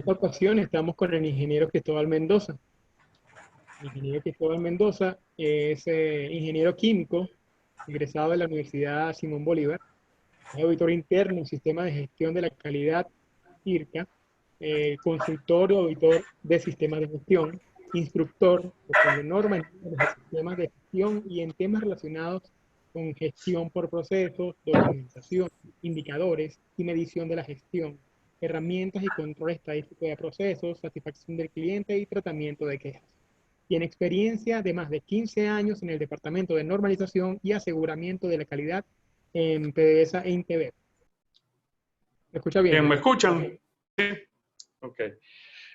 Esta ocasión estamos con el ingeniero Cristóbal Mendoza. El ingeniero Cristóbal Mendoza es ingeniero químico, egresado de la Universidad Simón Bolívar, es auditor interno en Sistema de Gestión de la Calidad, IRCA, consultor o auditor de sistemas de gestión, instructor de norma en temas de sistemas de gestión y en temas relacionados con gestión por procesos, documentación, indicadores y medición de la gestión, herramientas y control estadístico de procesos, satisfacción del cliente y tratamiento de quejas. Tiene experiencia de más de 15 años en el Departamento de Normalización y Aseguramiento de la Calidad en PDVSA e INTV. ¿Me escucha bien, Bien, ¿me Cristóbal? escuchan? Sí. Ok.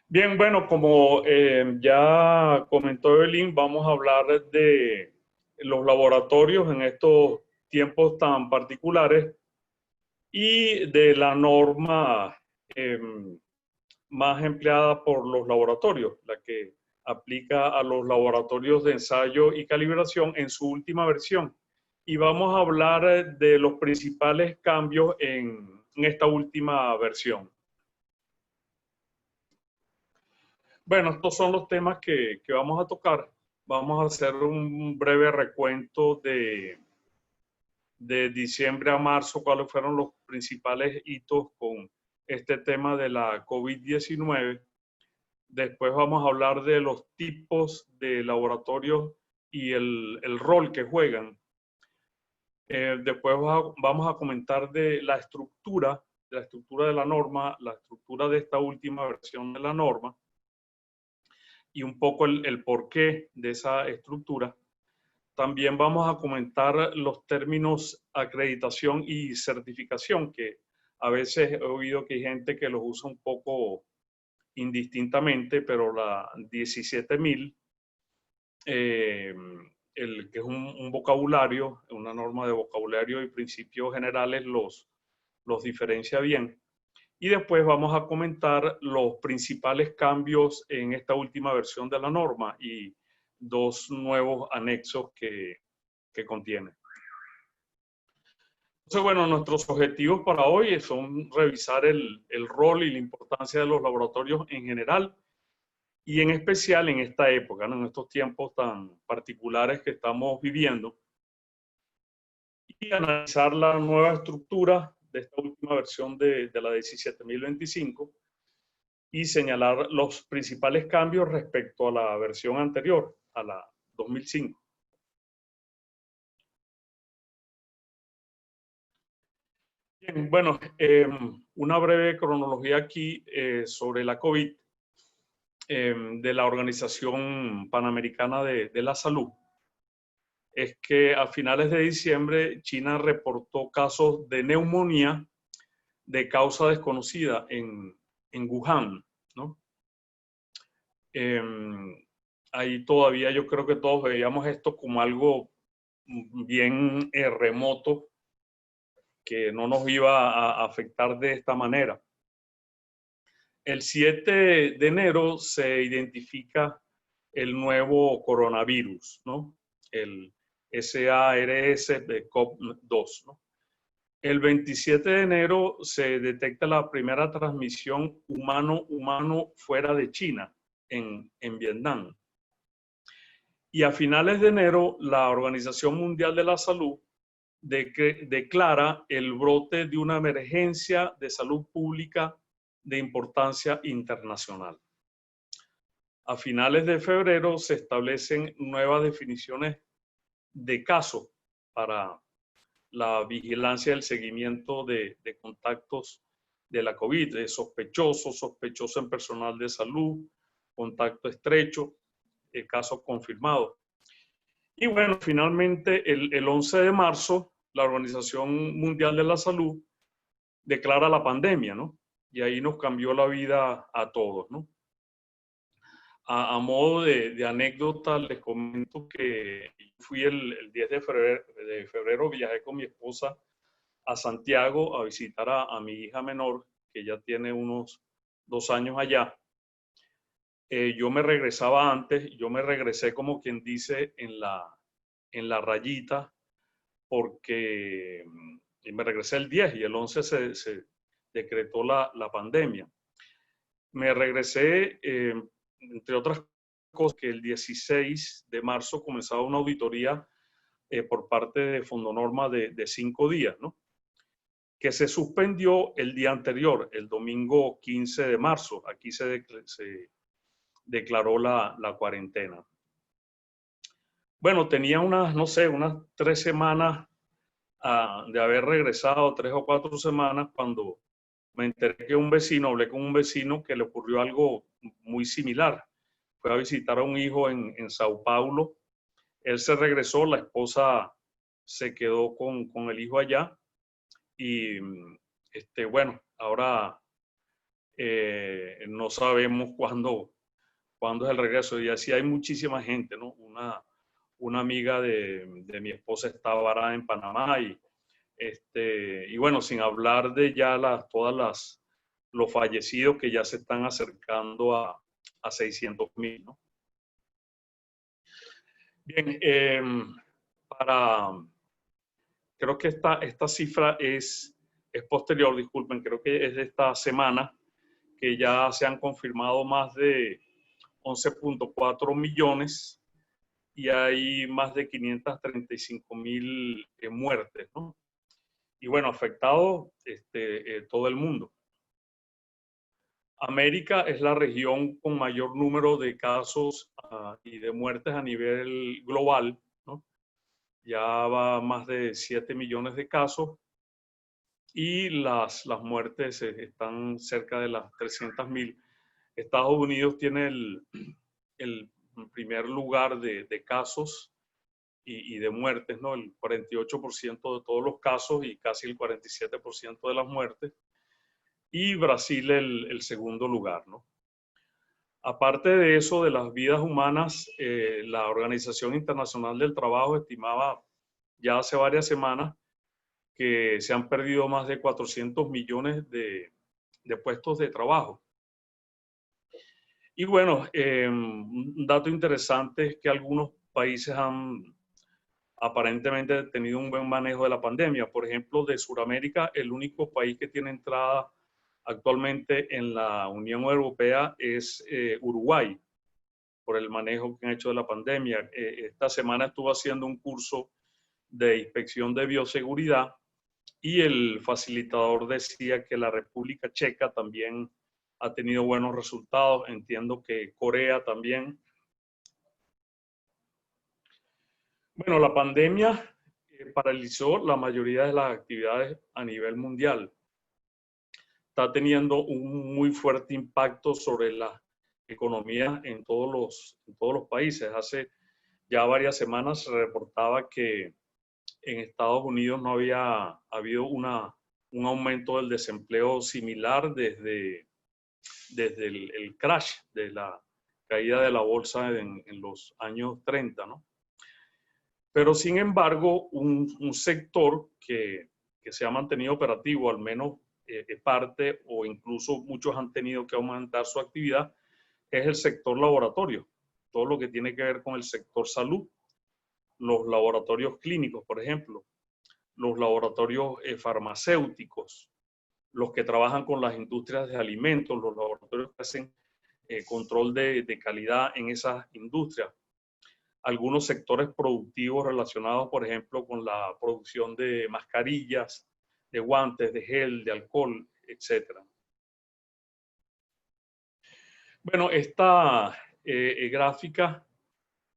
Bien, bueno, como ya comentó Evelyn, vamos a hablar de los laboratorios en estos tiempos tan particulares y de la norma eh, más empleada por los laboratorios, la que aplica a los laboratorios de ensayo y calibración en su última versión. Y vamos a hablar de los principales cambios en esta última versión. Bueno, estos son los temas que vamos a tocar. Vamos a hacer un breve recuento de diciembre a marzo, cuáles fueron los principales hitos con este tema de la COVID-19. Después vamos a hablar de los tipos de laboratorios y el rol que juegan. Después vamos a comentar de la estructura de la norma, la estructura de esta última versión de la norma y un poco el porqué de esa estructura. También vamos a comentar los términos acreditación y certificación, que a veces he oído que hay gente que los usa un poco indistintamente, pero la 17.000, que es un vocabulario, una norma de vocabulario y principios generales, los diferencia bien. Y después vamos a comentar los principales cambios en esta última versión de la norma y dos nuevos anexos que contiene. Entonces, bueno, nuestros objetivos para hoy son revisar el rol y la importancia de los laboratorios en general y en especial en esta época, ¿no? En estos tiempos tan particulares que estamos viviendo, y analizar la nueva estructura de esta última versión de la 17.025 y señalar los principales cambios respecto a la versión anterior, a la 2005. Bien, bueno, una breve cronología aquí sobre la COVID de la Organización Panamericana de la Salud. Es que a finales de diciembre China reportó casos de neumonía de causa desconocida en Wuhan, ¿no? Ahí todavía yo creo que todos veíamos esto como algo bien remoto, que no nos iba a afectar de esta manera. El 7 de enero se identifica el nuevo coronavirus, ¿no? El SARS-CoV-2, ¿no? El 27 de enero se detecta la primera transmisión humano-humano fuera de China, en Vietnam. Y a finales de enero, la Organización Mundial de la Salud declara el brote de una emergencia de salud pública de importancia internacional. A finales de febrero se establecen nuevas definiciones de casos para la vigilancia y el seguimiento de contactos de la COVID, de sospechoso en personal de salud, contacto estrecho, casos confirmados. Y bueno, finalmente el 11 de marzo, la Organización Mundial de la Salud declara la pandemia, ¿no? Y ahí nos cambió la vida a todos, ¿no? A modo de anécdota, les comento que fui el 10 de febrero, viajé con mi esposa a Santiago a visitar a mi hija menor, que ya tiene unos 2 años allá. Yo me regresaba antes, yo me regresé como quien dice en la rayita, porque me regresé el 10 y el 11 se decretó la pandemia. me regresé, entre otras cosas, que el 16 de marzo comenzaba una auditoría por parte de Fondonorma de 5 días, ¿no? Que se suspendió el día anterior, el domingo 15 de marzo. Aquí se declaró la cuarentena. Bueno, tenía unas, no sé, unas 3 semanas de haber regresado, 3 o 4 semanas, cuando me enteré que hablé con un vecino que le ocurrió algo muy similar. Fue a visitar a un hijo en Sao Paulo. Él se regresó, la esposa se quedó con el hijo allá y bueno, ahora no sabemos cuándo es el regreso. Y así hay muchísima gente, ¿no? Una amiga de mi esposa está varada en Panamá y bueno, sin hablar de ya los fallecidos que ya se están acercando a 600,000, ¿no? Bien, creo que esta cifra es posterior, disculpen, creo que es de esta semana, que ya se han confirmado más de 11.4 millones y hay más de 535,000 muertes, ¿no? Y bueno, afectado todo el mundo. América es la región con mayor número de casos y de muertes a nivel global, ¿no? Ya va más de 7 millones de casos y las muertes están cerca de las 300,000. Estados Unidos tiene el primer lugar de casos y de muertes, ¿no? El 48% de todos los casos y casi el 47% de las muertes. Y Brasil el segundo lugar, ¿no? Aparte de eso, de las vidas humanas, la Organización Internacional del Trabajo estimaba ya hace varias semanas que se han perdido más de 400 millones de puestos de trabajo. Y bueno, un dato interesante es que algunos países han aparentemente tenido un buen manejo de la pandemia. Por ejemplo, de Sudamérica, el único país que tiene entrada actualmente en la Unión Europea es Uruguay, por el manejo que han hecho de la pandemia. Esta semana estuve haciendo un curso de inspección de bioseguridad y el facilitador decía que la República Checa también ha tenido buenos resultados. Entiendo que Corea también. Bueno, la pandemia paralizó la mayoría de las actividades a nivel mundial. Está teniendo un muy fuerte impacto sobre la economía en todos los países. Hace ya varias semanas se reportaba que en Estados Unidos no había habido un aumento del desempleo similar desde el crash de la caída de la bolsa en los años 30, ¿no? Pero sin embargo, un sector que se ha mantenido operativo, al menos parte o incluso muchos han tenido que aumentar su actividad, es el sector laboratorio. Todo lo que tiene que ver con el sector salud, los laboratorios clínicos, por ejemplo, los laboratorios farmacéuticos, los que trabajan con las industrias de alimentos, los laboratorios que hacen control de calidad en esas industrias. Algunos sectores productivos relacionados, por ejemplo, con la producción de mascarillas, de guantes, de gel, de alcohol, etc. Bueno, esta gráfica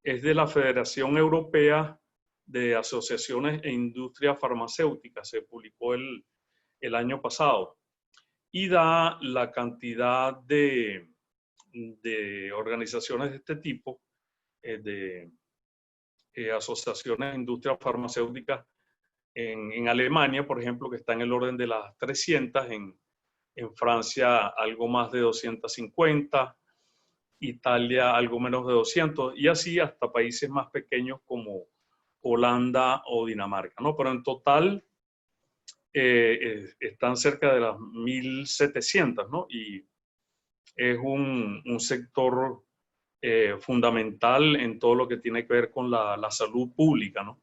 es de la Federación Europea de Asociaciones e Industrias Farmacéuticas. Se publicó el año pasado y da la cantidad de organizaciones de este tipo, de asociaciones de industrias farmacéuticas en Alemania, por ejemplo, que está en el orden de las 300, en Francia algo más de 250, Italia algo menos de 200, y así hasta países más pequeños como Holanda o Dinamarca, ¿no? Pero en total están cerca de las 1.700, ¿no? Y es un sector fundamental en todo lo que tiene que ver con la salud pública, ¿no?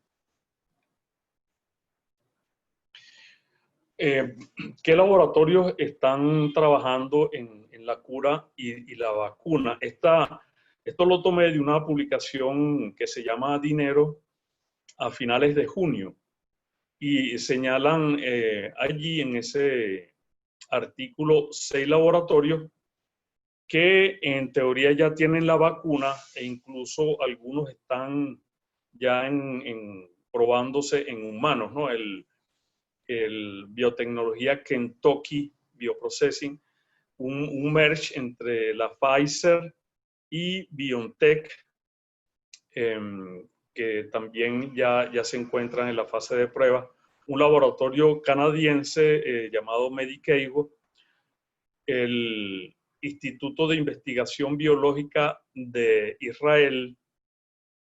¿Qué laboratorios están trabajando en la cura y la vacuna? Esto lo tomé de una publicación que se llama Dinero a finales de junio y señalan allí en ese artículo 6 laboratorios que en teoría ya tienen la vacuna e incluso algunos están ya probándose en humanos, ¿no? El biotecnología Kentucky Bioprocessing, un merge entre la Pfizer y BioNTech, que también ya se encuentran en la fase de prueba. Un laboratorio canadiense llamado Medicago, el Instituto de Investigación Biológica de Israel,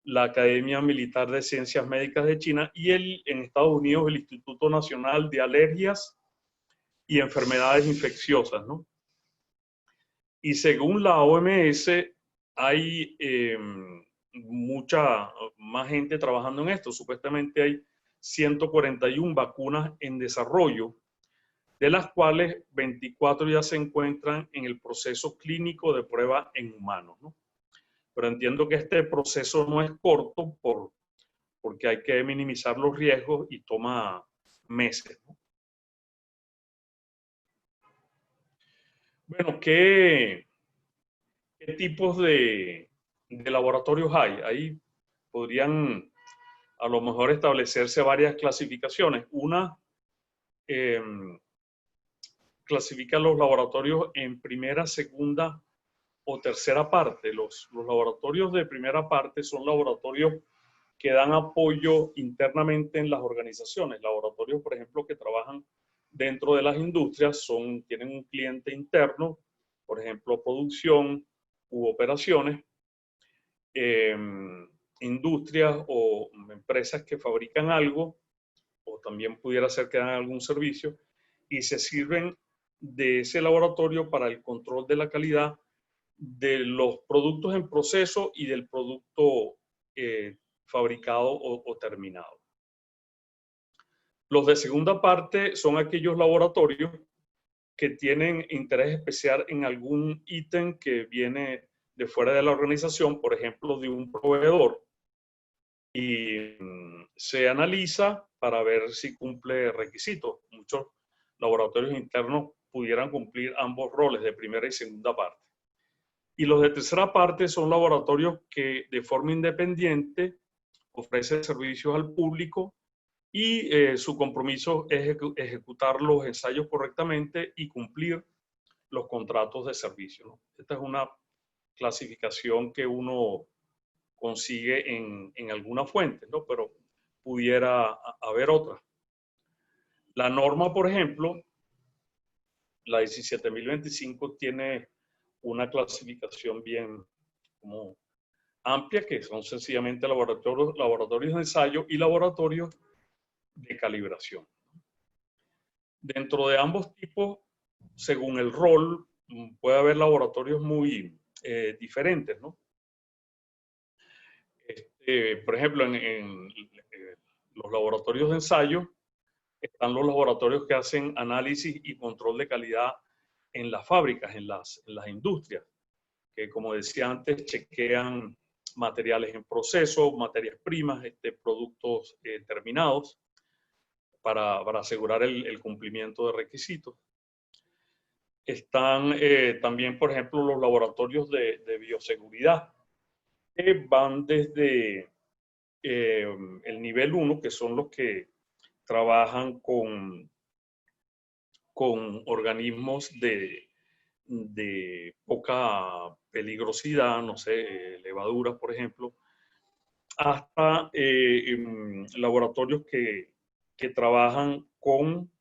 la Academia Militar de Ciencias Médicas de China y en Estados Unidos el Instituto Nacional de Alergias y Enfermedades Infecciosas, ¿no? Y según la OMS, hay mucha más gente trabajando en esto. Supuestamente hay 141 vacunas en desarrollo, de las cuales 24 ya se encuentran en el proceso clínico de prueba en humanos, ¿no? Pero entiendo que este proceso no es corto porque hay que minimizar los riesgos y toma meses, ¿no? Bueno, ¿qué tipos de laboratorios hay? Ahí podrían a lo mejor establecerse varias clasificaciones. Una eh, clasifica los laboratorios en primera, segunda o tercera parte. Los laboratorios de primera parte son laboratorios que dan apoyo internamente en las organizaciones. Laboratorios, por ejemplo, que trabajan dentro de las industrias, tienen un cliente interno, por ejemplo, producción u operaciones, industrias o empresas que fabrican algo, o también pudiera ser que dan algún servicio, y se sirven de ese laboratorio para el control de la calidad de los productos en proceso y del producto fabricado o terminado. Los de segunda parte son aquellos laboratorios que tienen interés especial en algún ítem que viene de fuera de la organización, por ejemplo, de un proveedor, y se analiza para ver si cumple requisitos. Muchos laboratorios internos pudieran cumplir ambos roles de primera y segunda parte. Y los de tercera parte son laboratorios que de forma independiente ofrecen servicios al público y su compromiso es ejecutar los ensayos correctamente y cumplir los contratos de servicio, ¿no? Esta es una clasificación que uno consigue en alguna fuente, ¿no? Pero pudiera haber otra. La norma, por ejemplo, la 17.025 tiene una clasificación bien como amplia, que son sencillamente laboratorios de ensayo y laboratorios de calibración. Dentro de ambos tipos, según el rol, puede haber laboratorios muy diferentes, ¿no? Por ejemplo, en los laboratorios de ensayo están los laboratorios que hacen análisis y control de calidad en las fábricas, en las industrias, que como decía antes, chequean materiales en proceso, materias primas, productos terminados, para asegurar el cumplimiento de requisitos. Están también, por ejemplo, los laboratorios de bioseguridad, que van desde el nivel 1, que son los que trabajan con organismos de poca peligrosidad, no sé, levaduras, por ejemplo, hasta laboratorios que trabajan con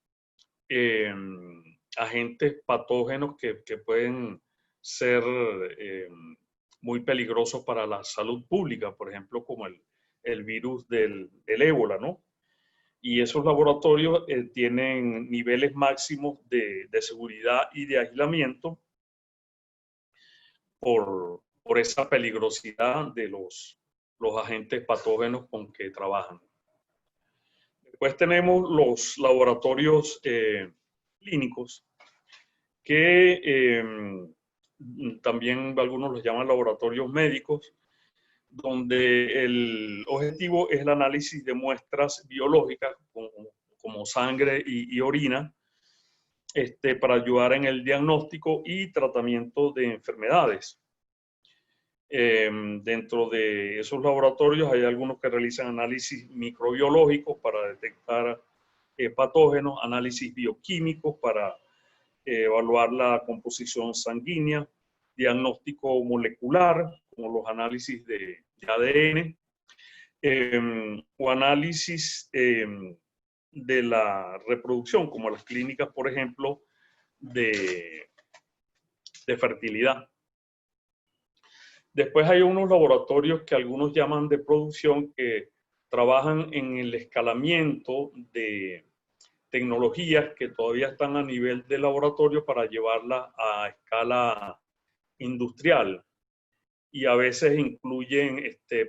agentes patógenos que pueden ser muy peligrosos para la salud pública, por ejemplo, como el virus del ébola, ¿no? Y esos laboratorios tienen niveles máximos de seguridad y de aislamiento por esa peligrosidad de los agentes patógenos con que trabajan. Después tenemos los laboratorios clínicos, que también algunos los llaman laboratorios médicos, donde el objetivo es el análisis de muestras biológicas como sangre y orina, para ayudar en el diagnóstico y tratamiento de enfermedades. Dentro de esos laboratorios hay algunos que realizan análisis microbiológicos para detectar patógenos, análisis bioquímicos para evaluar la composición sanguínea, diagnóstico molecular, como los análisis de ADN, o análisis de la reproducción, como las clínicas, por ejemplo, de fertilidad. Después hay unos laboratorios que algunos llaman de producción, que trabajan en el escalamiento de tecnologías que todavía están a nivel de laboratorio para llevarlas a escala industrial, y a veces incluyen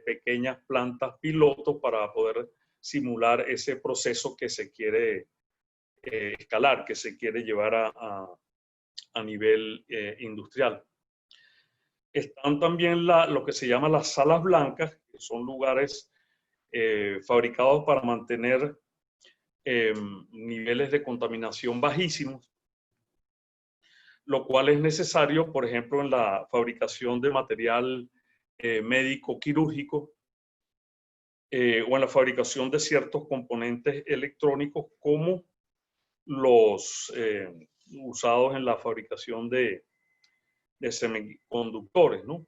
pequeñas plantas pilotos para poder simular ese proceso que se quiere escalar, que se quiere llevar a nivel industrial. Están también lo que se llama las salas blancas, que son lugares fabricados para mantener niveles de contaminación bajísimos, lo cual es necesario, por ejemplo, en la fabricación de material médico quirúrgico, o en la fabricación de ciertos componentes electrónicos, como los usados en la fabricación de semiconductores, ¿no?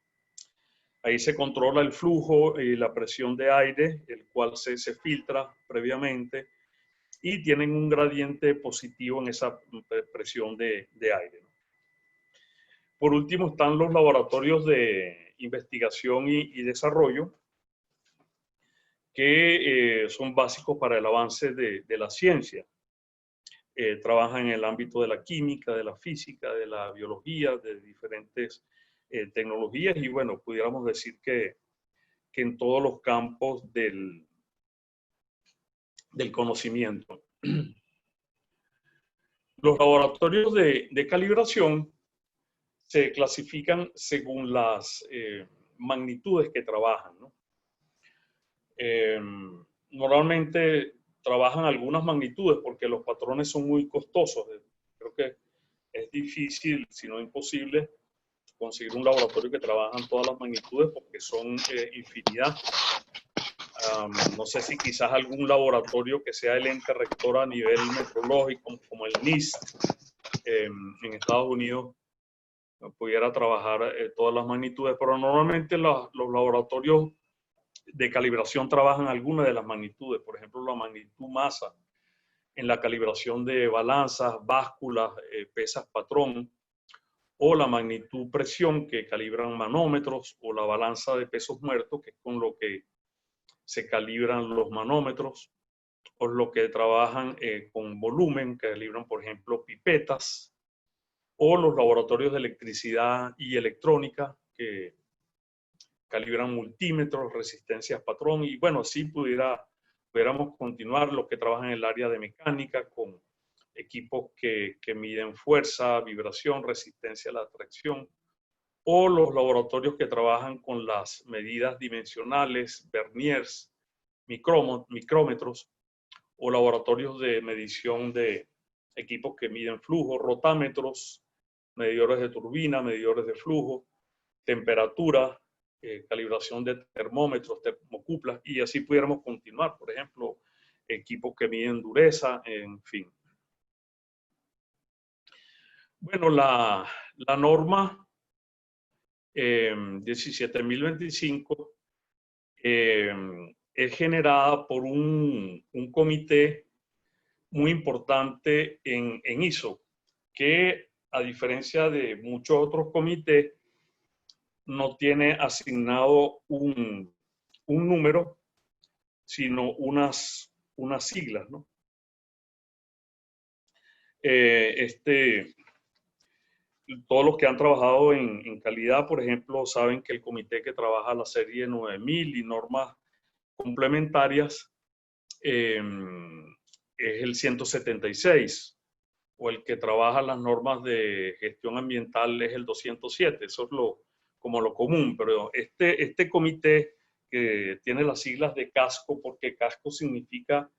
Ahí se controla el flujo y la presión de aire, el cual se filtra previamente, y tienen un gradiente positivo en esa presión de aire, ¿no? Por último están los laboratorios de investigación y desarrollo, que son básicos para el avance de la ciencia. Trabajan en el ámbito de la química, de la física, de la biología, de diferentes tecnologías, y bueno, pudiéramos decir que en todos los campos del conocimiento. Los laboratorios de calibración se clasifican según las magnitudes que trabajan, ¿no? Normalmente trabajan algunas magnitudes porque los patrones son muy costosos. Creo que es difícil, si no imposible, conseguir un laboratorio que trabaja en todas las magnitudes, porque son infinidad. No sé si quizás algún laboratorio que sea el ente rector a nivel metrológico, como el NIST en Estados Unidos, pudiera trabajar todas las magnitudes, pero normalmente los laboratorios de calibración trabajan algunas de las magnitudes. Por ejemplo, la magnitud masa en la calibración de balanzas, básculas, pesas patrón, o la magnitud presión, que calibran manómetros, o la balanza de pesos muertos, que es con lo que se calibran los manómetros, o lo que trabajan con volumen, que calibran, por ejemplo, pipetas, o los laboratorios de electricidad y electrónica, que calibran multímetros, resistencias patrón, y bueno, así pudiéramos continuar. Los que trabajan en el área de mecánica, con equipos que miden fuerza, vibración, resistencia a la tracción, o los laboratorios que trabajan con las medidas dimensionales, verniers, micrómetros, o laboratorios de medición de equipos que miden flujo, rotámetros, medidores de turbina, medidores de flujo, temperatura, calibración de termómetros, termocuplas, y así pudiéramos continuar. Por ejemplo, equipos que miden dureza, en fin. Bueno, la norma 17.025 es generada por un comité muy importante en ISO, que a diferencia de muchos otros comités, no tiene asignado un número, sino unas siglas, ¿no? Todos los que han trabajado en calidad, por ejemplo, saben que el comité que trabaja la serie 9000 y normas complementarias es el 176, o el que trabaja las normas de gestión ambiental es el 207. Eso es como lo común, pero este comité que tiene las siglas de CASCO, porque CASCO significa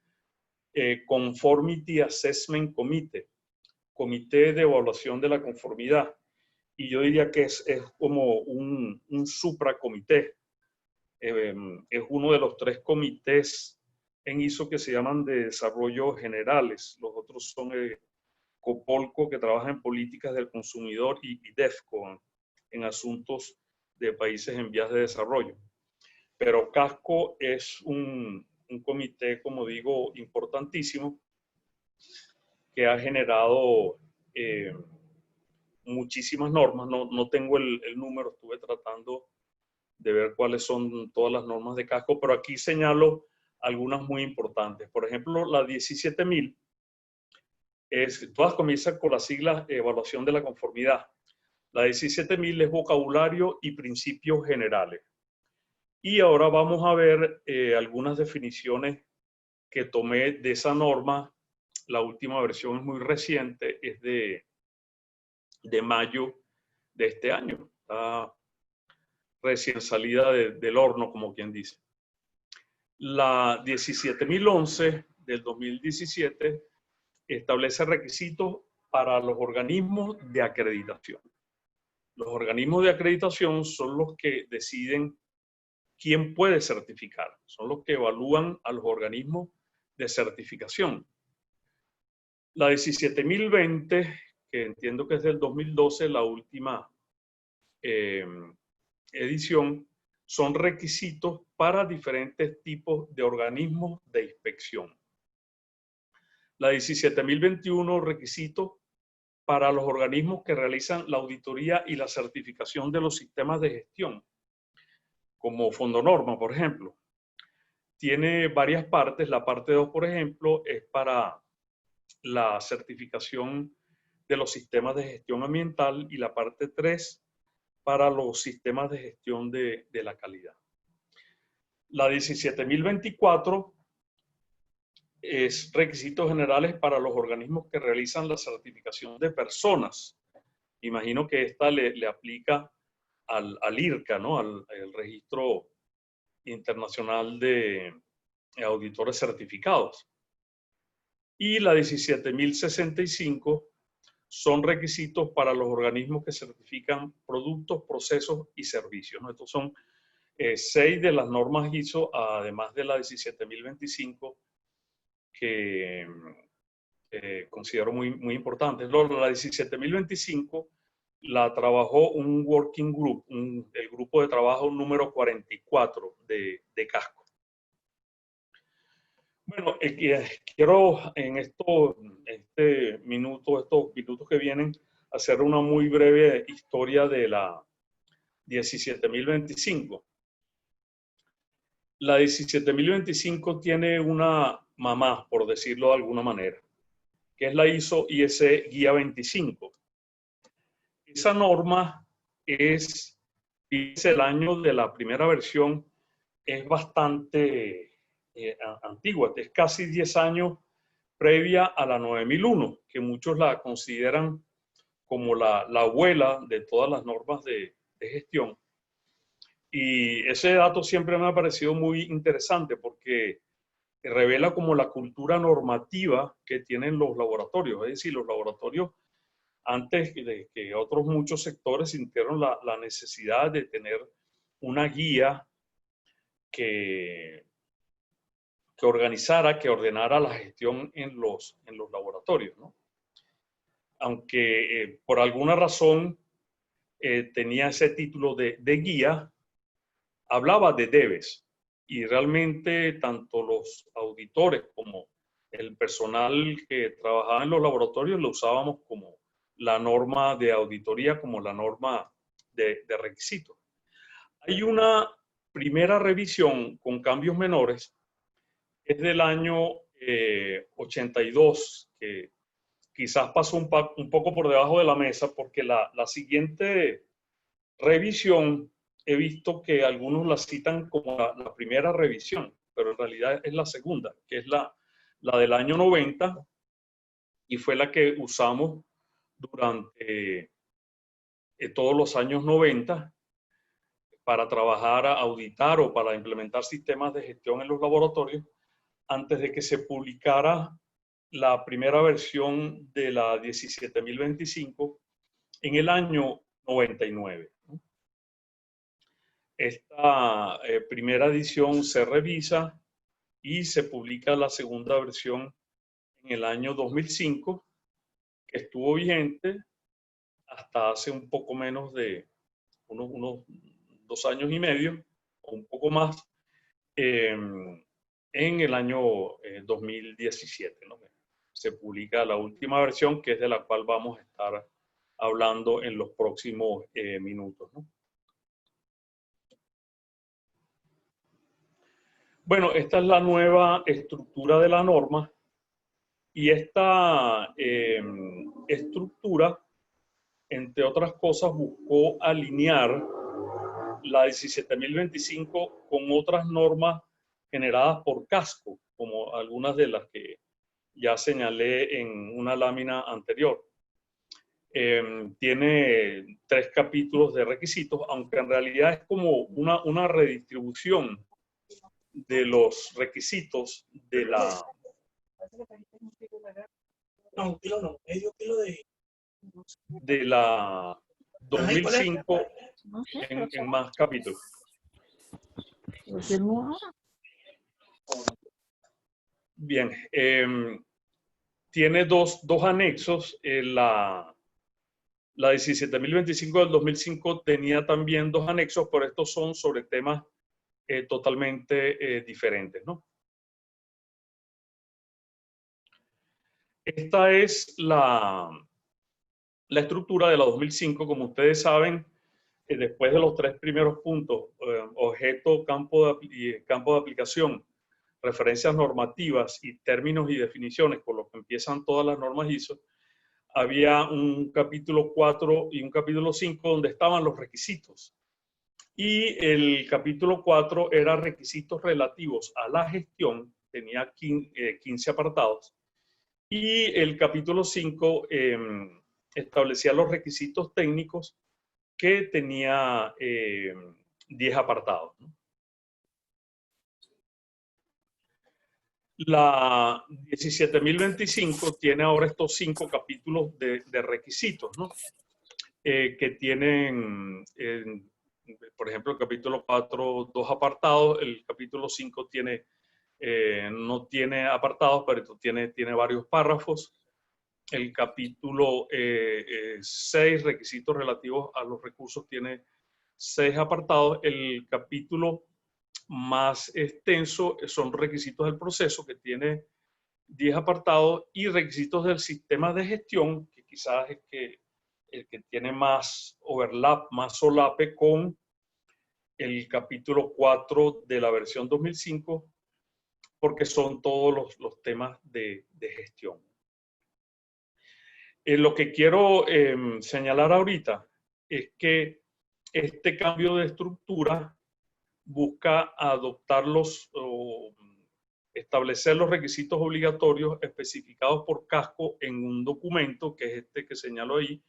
Conformity Assessment Committee, Comité de Evaluación de la Conformidad. Y yo diría que es como un supracomité. Es uno de los 3 comités en ISO que se llaman de desarrollo generales. Los otros son COPOLCO, que trabaja en políticas del consumidor, y DEFCO, en asuntos de países en vías de desarrollo. Pero CASCO es un comité, como digo, importantísimo, que ha generado muchísimas normas. No tengo el número, estuve tratando de ver cuáles son todas las normas de CASCO, pero aquí señalo algunas muy importantes. Por ejemplo, la 17.000, todas comienzan con las siglas evaluación de la conformidad. La 17.000 es vocabulario y principios generales. Y ahora vamos a ver algunas definiciones que tomé de esa norma. La última versión es muy reciente, es de mayo de este año. Está recién salida del horno, como quien dice. La 17.011 del 2017 establece requisitos para los organismos de acreditación. Los organismos de acreditación son los que deciden quién puede certificar, son los que evalúan a los organismos de certificación. La 17.020, que entiendo que es del 2012, la última edición, son requisitos para diferentes tipos de organismos de inspección. La 17.021, requisitos para los organismos que realizan la auditoría y la certificación de los sistemas de gestión, como Fondonorma, por ejemplo. Tiene varias partes. La parte 2, por ejemplo, es para la certificación de los sistemas de gestión ambiental, y la parte 3 para los sistemas de gestión de la calidad. La 17.024 es requisitos generales para los organismos que realizan la certificación de personas. Imagino que esta le aplica al IRCA, ¿no? al Registro Internacional de Auditores Certificados. Y la 17.065 son requisitos para los organismos que certifican productos, procesos y servicios, ¿no? Estos son 6 de las normas ISO, además de la 17.025, que considero muy importante. La 17.025 la trabajó un working group, el grupo de trabajo número 44 de CASCO. Bueno, quiero en estos minutos que vienen, hacer una muy breve historia de la 17.025. La 17.025 tiene una mamá, por decirlo de alguna manera, que es la ISO IEC Guía 25. Esa norma es el año de la primera versión, es bastante antigua, es casi 10 años previa a la 9001, que muchos la consideran como la abuela de todas las normas de gestión. Y ese dato siempre me ha parecido muy interesante porque revela como la cultura normativa que tienen los laboratorios. Es decir, los laboratorios, antes de que otros muchos sectores, sintieron la necesidad de tener una guía que organizara, que ordenara la gestión en los laboratorios, ¿no? Aunque por alguna razón tenía ese título de guía, hablaba de debes, y realmente tanto los auditores como el personal que trabajaba en los laboratorios lo usábamos como la norma de auditoría, como la norma de requisitos. Hay una primera revisión con cambios menores, es del año 82, que quizás pasó un poco por debajo de la mesa, porque la siguiente revisión he visto que algunos la citan como la primera revisión. pero en realidad es la segunda, que es la del año 90, y fue la que usamos durante todos los años 90 para trabajar, auditar o para implementar sistemas de gestión en los laboratorios, antes de que se publicara la primera versión de la 17025 en el año 99. Esta primera edición se revisa y se publica la segunda versión en el año 2005, que estuvo vigente hasta hace un poco menos de unos 2 años y medio, o un poco más, en el año 2017, ¿no? Se publica la última versión, que es de la cual vamos a estar hablando en los próximos minutos, ¿no? Bueno, esta es la nueva estructura de la norma, y esta estructura, entre otras cosas, buscó alinear la 17025 con otras normas generadas por Casco, como algunas de las que ya señalé en una lámina anterior. Tiene 3 capítulos de requisitos, aunque en realidad es como una redistribución de los requisitos de la... No, un kilo no, medio kilo de la 2005 en más capítulos. Bien, tiene dos anexos. La 17025 del 2005 tenía también 2 anexos, pero estos son sobre temas totalmente diferentes, ¿no? Esta es la estructura de la 2005. Como ustedes saben, después de los 3 primeros puntos, objeto, campo de aplicación, referencias normativas y términos y definiciones, con los que empiezan todas las normas ISO, había un capítulo 4 y un capítulo 5 donde estaban los requisitos. Y el capítulo 4 era requisitos relativos a la gestión, tenía 15 apartados. Y el capítulo 5 establecía los requisitos técnicos, que tenía 10 apartados, ¿no? La 17025 tiene ahora estos 5 capítulos de requisitos, ¿no? Que tienen, por ejemplo, el capítulo 4, 2 apartados, el capítulo 5 tiene, no tiene apartados, pero tiene varios párrafos. El capítulo 6, requisitos relativos a los recursos, tiene 6 apartados. El capítulo más extenso son requisitos del proceso, que tiene 10 apartados, y requisitos del sistema de gestión, que quizás es el que tiene más overlap, más solape con el capítulo 4 de la versión 2005, porque son todos los temas de gestión. Lo que quiero señalar ahorita es que este cambio de estructura busca adoptarlos o establecer los requisitos obligatorios especificados por Casco en un documento, que es este que señalo ahí,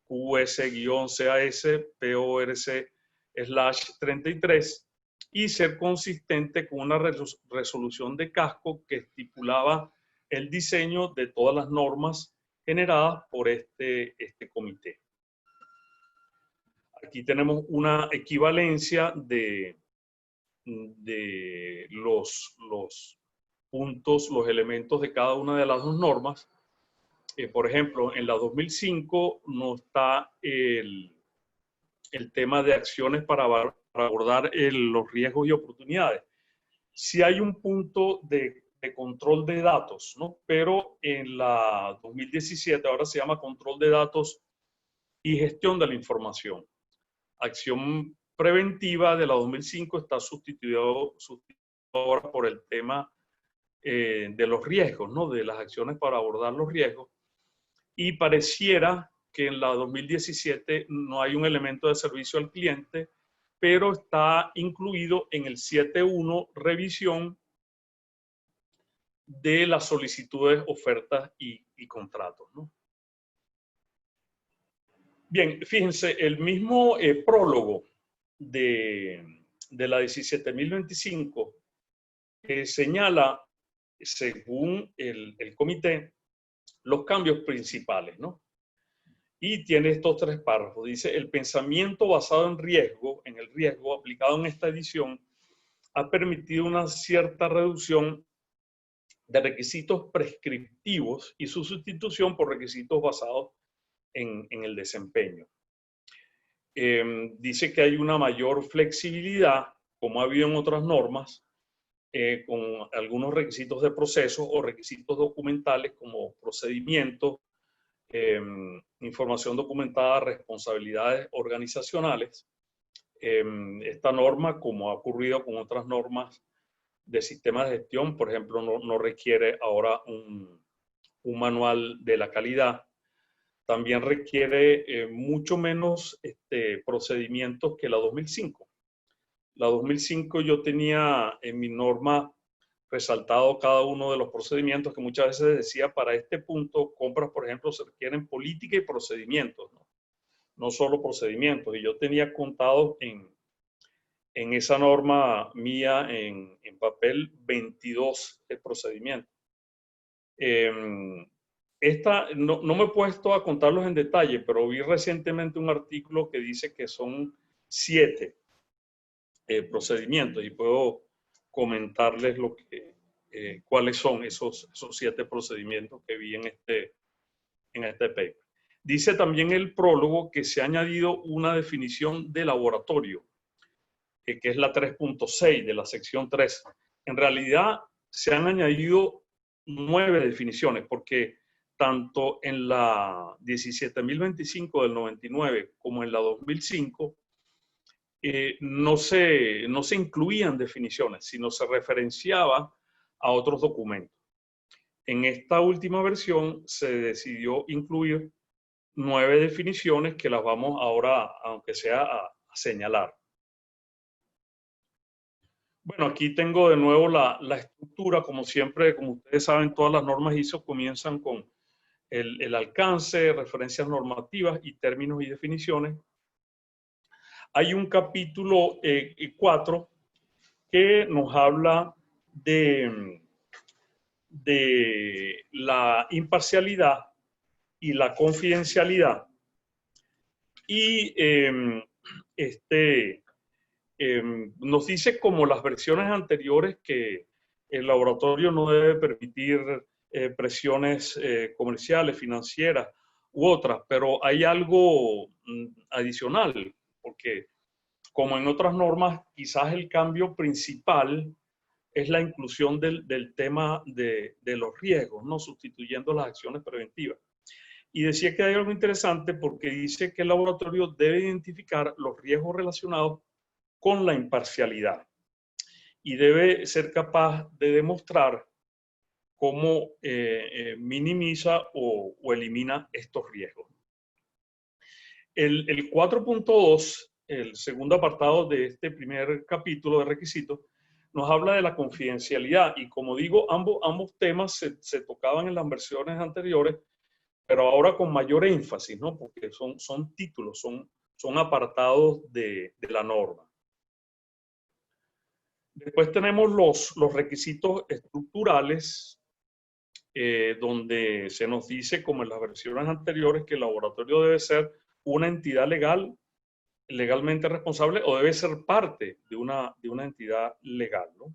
QS-CAS-PORC/33, y ser consistente con una resolución de Casco que estipulaba el diseño de todas las normas generadas por este comité. Aquí tenemos una equivalencia de los puntos, los elementos de cada una de las 2 normas. Por ejemplo, en la 2005 no está el tema de acciones para abordar los riesgos y oportunidades. Sí hay un punto de control de datos, ¿no? Pero en la 2017 ahora se llama control de datos y gestión de la información. Acción preventiva de la 2005 está sustituido ahora por el tema de los riesgos, ¿no? De las acciones para abordar los riesgos. Y pareciera que en la 2017 no hay un elemento de servicio al cliente pero está incluido en el 7.1 revisión de las solicitudes, ofertas y contratos, ¿no? Bien, fíjense, el mismo prólogo de la 17.025 señala, según el comité, los cambios principales, ¿no? Y tiene estos 3 párrafos. Dice, el pensamiento basado en el riesgo aplicado en esta edición, ha permitido una cierta reducción de requisitos prescriptivos y su sustitución por requisitos basados en el desempeño. Dice que hay una mayor flexibilidad, como ha habido en otras normas, con algunos requisitos de proceso o requisitos documentales como procedimientos, información documentada, responsabilidades organizacionales. Esta norma, como ha ocurrido con otras normas de sistemas de gestión, por ejemplo, no requiere ahora un manual de la calidad. También requiere mucho menos procedimientos que la 2005. La 2005 yo tenía en mi norma resaltado cada uno de los procedimientos que muchas veces decía, para este punto, compras, por ejemplo, se requieren política y procedimientos, no solo procedimientos. Y yo tenía contado en esa norma mía en papel 22 procedimientos. No me he puesto a contarlos en detalle, pero vi recientemente un artículo que dice que son 7 procedimientos y puedo comentarles cuáles son esos 7 procedimientos que vi en este paper. Dice también el prólogo que se ha añadido una definición de laboratorio, que es la 3.6 de la sección 3. En realidad se han añadido 9 definiciones, porque tanto en la 17.025 del 99 como en la 2005 no se incluían definiciones, sino se referenciaba a otros documentos. En esta última versión se decidió incluir 9 definiciones que las vamos ahora, aunque sea, a señalar. Bueno, aquí tengo de nuevo la estructura, como siempre, como ustedes saben, todas las normas ISO comienzan con el alcance, referencias normativas y términos y definiciones. Hay un capítulo 4 que nos habla de la imparcialidad y la confidencialidad. Y nos dice, como las versiones anteriores, que el laboratorio no debe permitir presiones comerciales, financieras u otras, pero hay algo adicional, porque como en otras normas, quizás el cambio principal es la inclusión del tema de los riesgos, ¿no? Sustituyendo las acciones preventivas. Y decía que hay algo interesante porque dice que el laboratorio debe identificar los riesgos relacionados con la imparcialidad y debe ser capaz de demostrar cómo minimiza o elimina estos riesgos. El 4.2, el segundo apartado de este primer capítulo de requisitos, nos habla de la confidencialidad y, como digo, ambos temas se tocaban en las versiones anteriores, pero ahora con mayor énfasis, ¿no? Porque son títulos, son apartados de la norma. Después tenemos los requisitos estructurales, donde se nos dice, como en las versiones anteriores, que el laboratorio debe ser una entidad legalmente responsable o debe ser parte de una entidad legal, ¿no?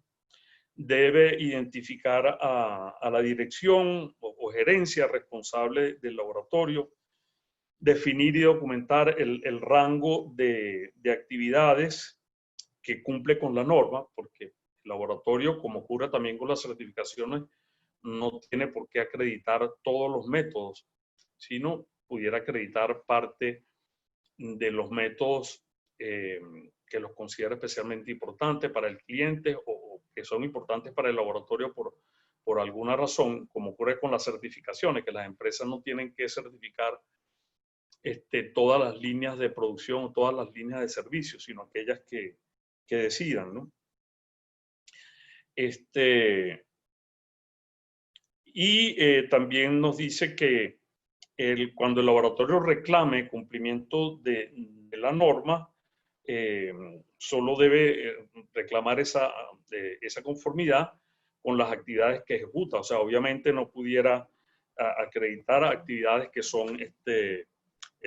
Debe identificar a la dirección o gerencia responsable del laboratorio, definir y documentar el rango de actividades que cumple con la norma, porque el laboratorio, como ocurre también con las certificaciones, no tiene por qué acreditar todos los métodos, sino pudiera acreditar parte de los métodos que los considera especialmente importantes para el cliente o que son importantes para el laboratorio por alguna razón, como ocurre con las certificaciones, que las empresas no tienen que certificar todas las líneas de producción, todas las líneas de servicio, sino aquellas que decidan, ¿no? También nos dice que cuando el laboratorio reclame cumplimiento de la norma, solo debe reclamar esa conformidad con las actividades que ejecuta. O sea, obviamente no pudiera acreditar actividades que son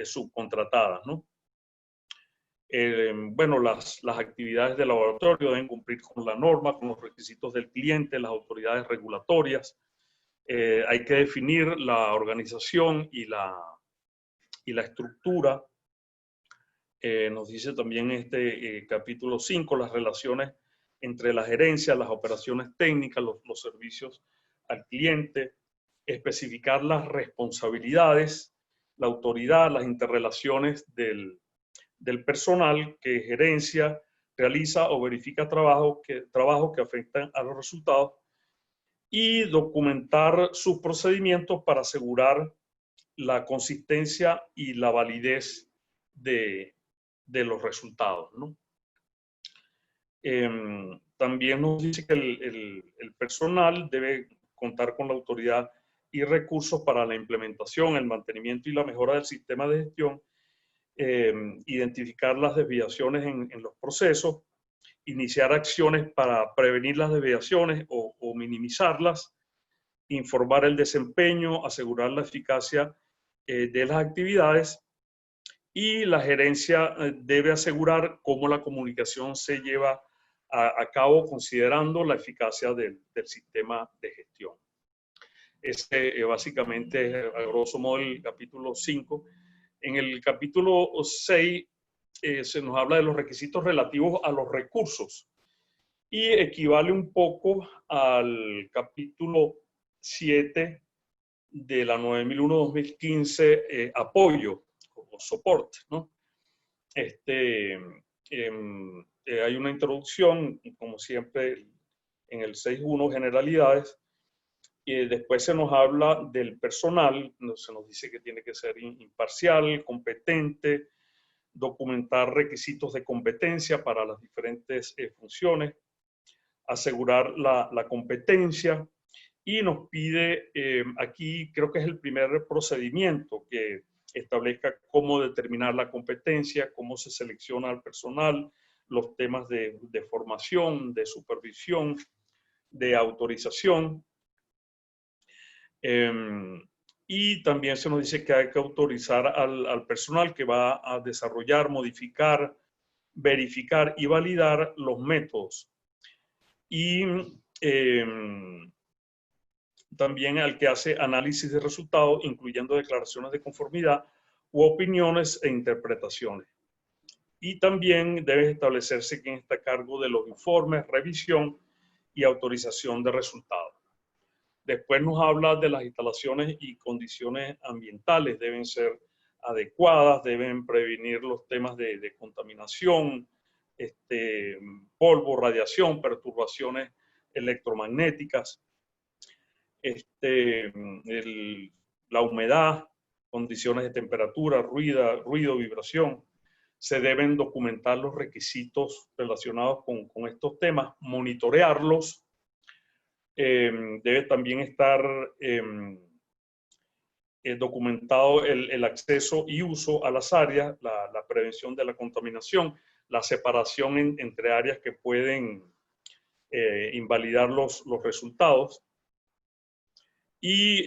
subcontratadas, ¿no? Bueno, las actividades del laboratorio deben cumplir con la norma, con los requisitos del cliente, las autoridades regulatorias. Hay que definir la organización y la estructura. Nos dice también capítulo 5, las relaciones entre la gerencia, las operaciones técnicas, los servicios al cliente, especificar las responsabilidades, la autoridad, las interrelaciones del personal que gerencia realiza o verifica trabajos que afectan a los resultados, y documentar sus procedimientos para asegurar la consistencia y la validez de los resultados, ¿no? También nos dice que el personal debe contar con la autoridad y recursos para la implementación, el mantenimiento y la mejora del sistema de gestión, identificar las desviaciones en los procesos, iniciar acciones para prevenir las desviaciones o minimizarlas, informar el desempeño, asegurar la eficacia de las actividades, y la gerencia debe asegurar cómo la comunicación se lleva a cabo considerando la eficacia del sistema de gestión. Básicamente, a grosso modo, el capítulo 5. En el capítulo 6 se nos habla de los requisitos relativos a los recursos y equivale un poco al capítulo 7 de la 9001-2015, apoyo o soporte, ¿no? Hay una introducción, como siempre, en el 6.1, generalidades. Después se nos habla del personal, se nos dice que tiene que ser imparcial, competente, documentar requisitos de competencia para las diferentes funciones, asegurar la competencia, y nos pide, aquí creo que es el primer procedimiento que establezca cómo determinar la competencia, cómo se selecciona al personal, los temas de formación, de supervisión, de autorización. Y también se nos dice que hay que autorizar al personal que va a desarrollar, modificar, verificar y validar los métodos. Y también al que hace análisis de resultados, incluyendo declaraciones de conformidad u opiniones e interpretaciones. Y también debe establecerse quién está a cargo de los informes, revisión y autorización de resultados. Después nos habla de las instalaciones y condiciones ambientales. Deben ser adecuadas, deben prevenir los temas de contaminación, polvo, radiación, perturbaciones electromagnéticas, la humedad, condiciones de temperatura, ruido, vibración. Se deben documentar los requisitos relacionados con estos temas, monitorearlos. Debe también estar documentado el acceso y uso a las áreas, la prevención de la contaminación, la separación entre áreas que pueden invalidar los resultados. Y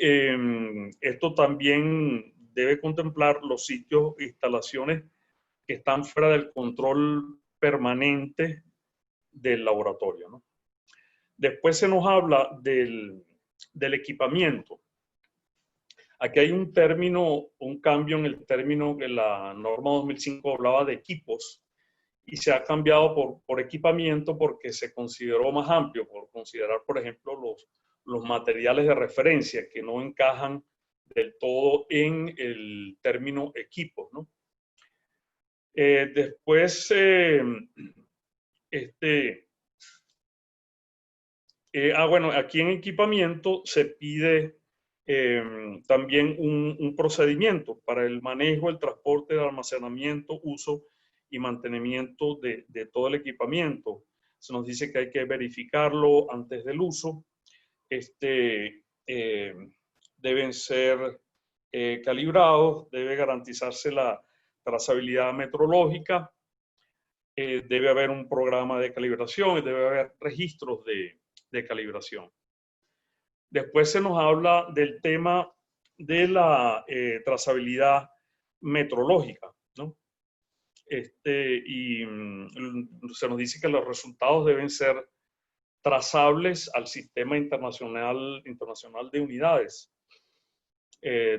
esto también debe contemplar los sitios e instalaciones que están fuera del control permanente del laboratorio, ¿no? Después se nos habla del equipamiento. Aquí hay un cambio en el término que la norma 2005 hablaba de equipos y se ha cambiado por equipamiento porque se consideró más amplio, por considerar, por ejemplo, los materiales de referencia que no encajan del todo en el término equipos, ¿no? Después, bueno, aquí en equipamiento se pide También un procedimiento para el manejo, el transporte, el almacenamiento, uso y mantenimiento de todo el equipamiento. Se nos dice que hay que verificarlo antes del uso. Deben ser calibrados, debe garantizarse la trazabilidad metrológica, debe haber un programa de calibración, debe haber registros de calibración. Después se nos habla del tema de la trazabilidad metrológica, ¿no? Se nos dice que los resultados deben ser trazables al sistema internacional de unidades.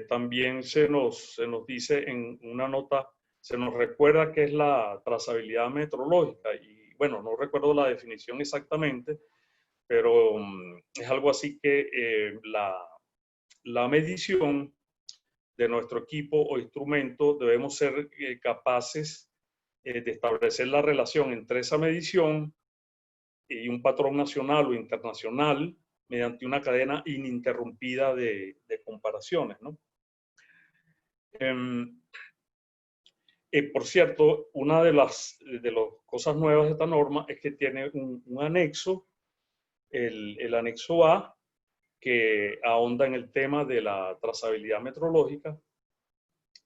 También se nos dice en una nota, se nos recuerda qué es la trazabilidad metrológica y bueno, no recuerdo la definición exactamente, pero es algo así que la medición de nuestro equipo o instrumento debemos ser capaces de establecer la relación entre esa medición y un patrón nacional o internacional mediante una cadena ininterrumpida de comparaciones, ¿no? Por cierto, una de las cosas nuevas de esta norma es que tiene un anexo, el anexo A, que ahonda en el tema de la trazabilidad metrológica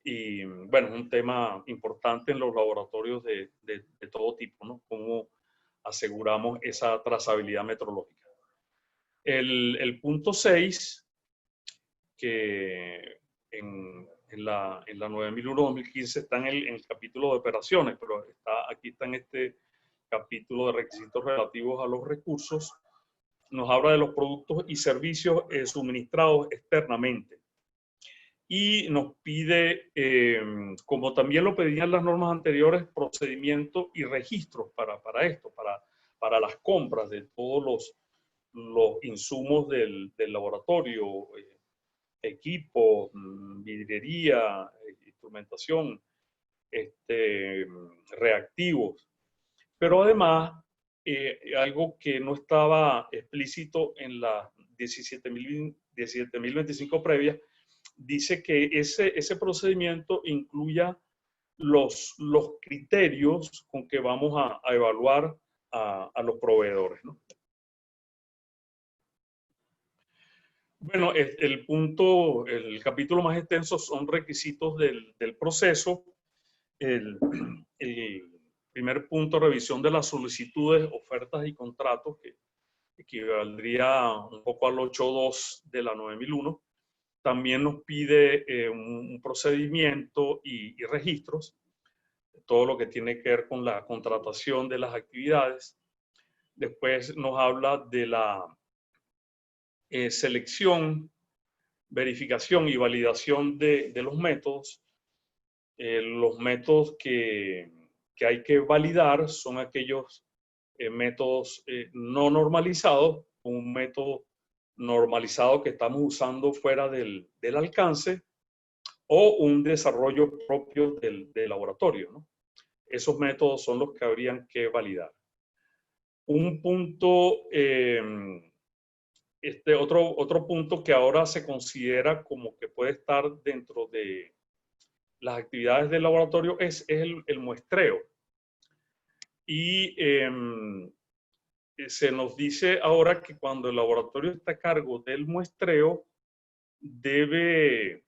y, bueno, es un tema importante en los laboratorios de todo tipo, ¿no? Cómo aseguramos esa trazabilidad metrológica. El punto 6, que en la 9001-2015 está en el capítulo de operaciones, pero aquí está en este capítulo de requisitos relativos a los recursos, nos habla de los productos y servicios suministrados externamente. Y nos pide, como también lo pedían las normas anteriores, procedimientos y registros para esto, para las compras de todos los insumos del laboratorio, equipo, vidriería, instrumentación, reactivos. Pero además, algo que no estaba explícito en las 17.025 previas, dice que ese procedimiento incluya los criterios con que vamos a evaluar a los proveedores, ¿no? Bueno, el capítulo más extenso son requisitos del proceso. El primer punto, revisión de las solicitudes, ofertas y contratos, que equivaldría un poco al 8.2 de la 9001. También nos pide un procedimiento y registros, todo lo que tiene que ver con la contratación de las actividades. Después nos habla de la selección, verificación y validación de los métodos. Los métodos que hay que validar son aquellos métodos no normalizados, un método normalizado que estamos usando fuera del alcance o un desarrollo propio del laboratorio, ¿no? Esos métodos son los que habrían que validar. Un punto, otro punto que ahora se considera como que puede estar dentro de las actividades del laboratorio es el muestreo. Y se nos dice ahora que cuando el laboratorio está a cargo del muestreo, debe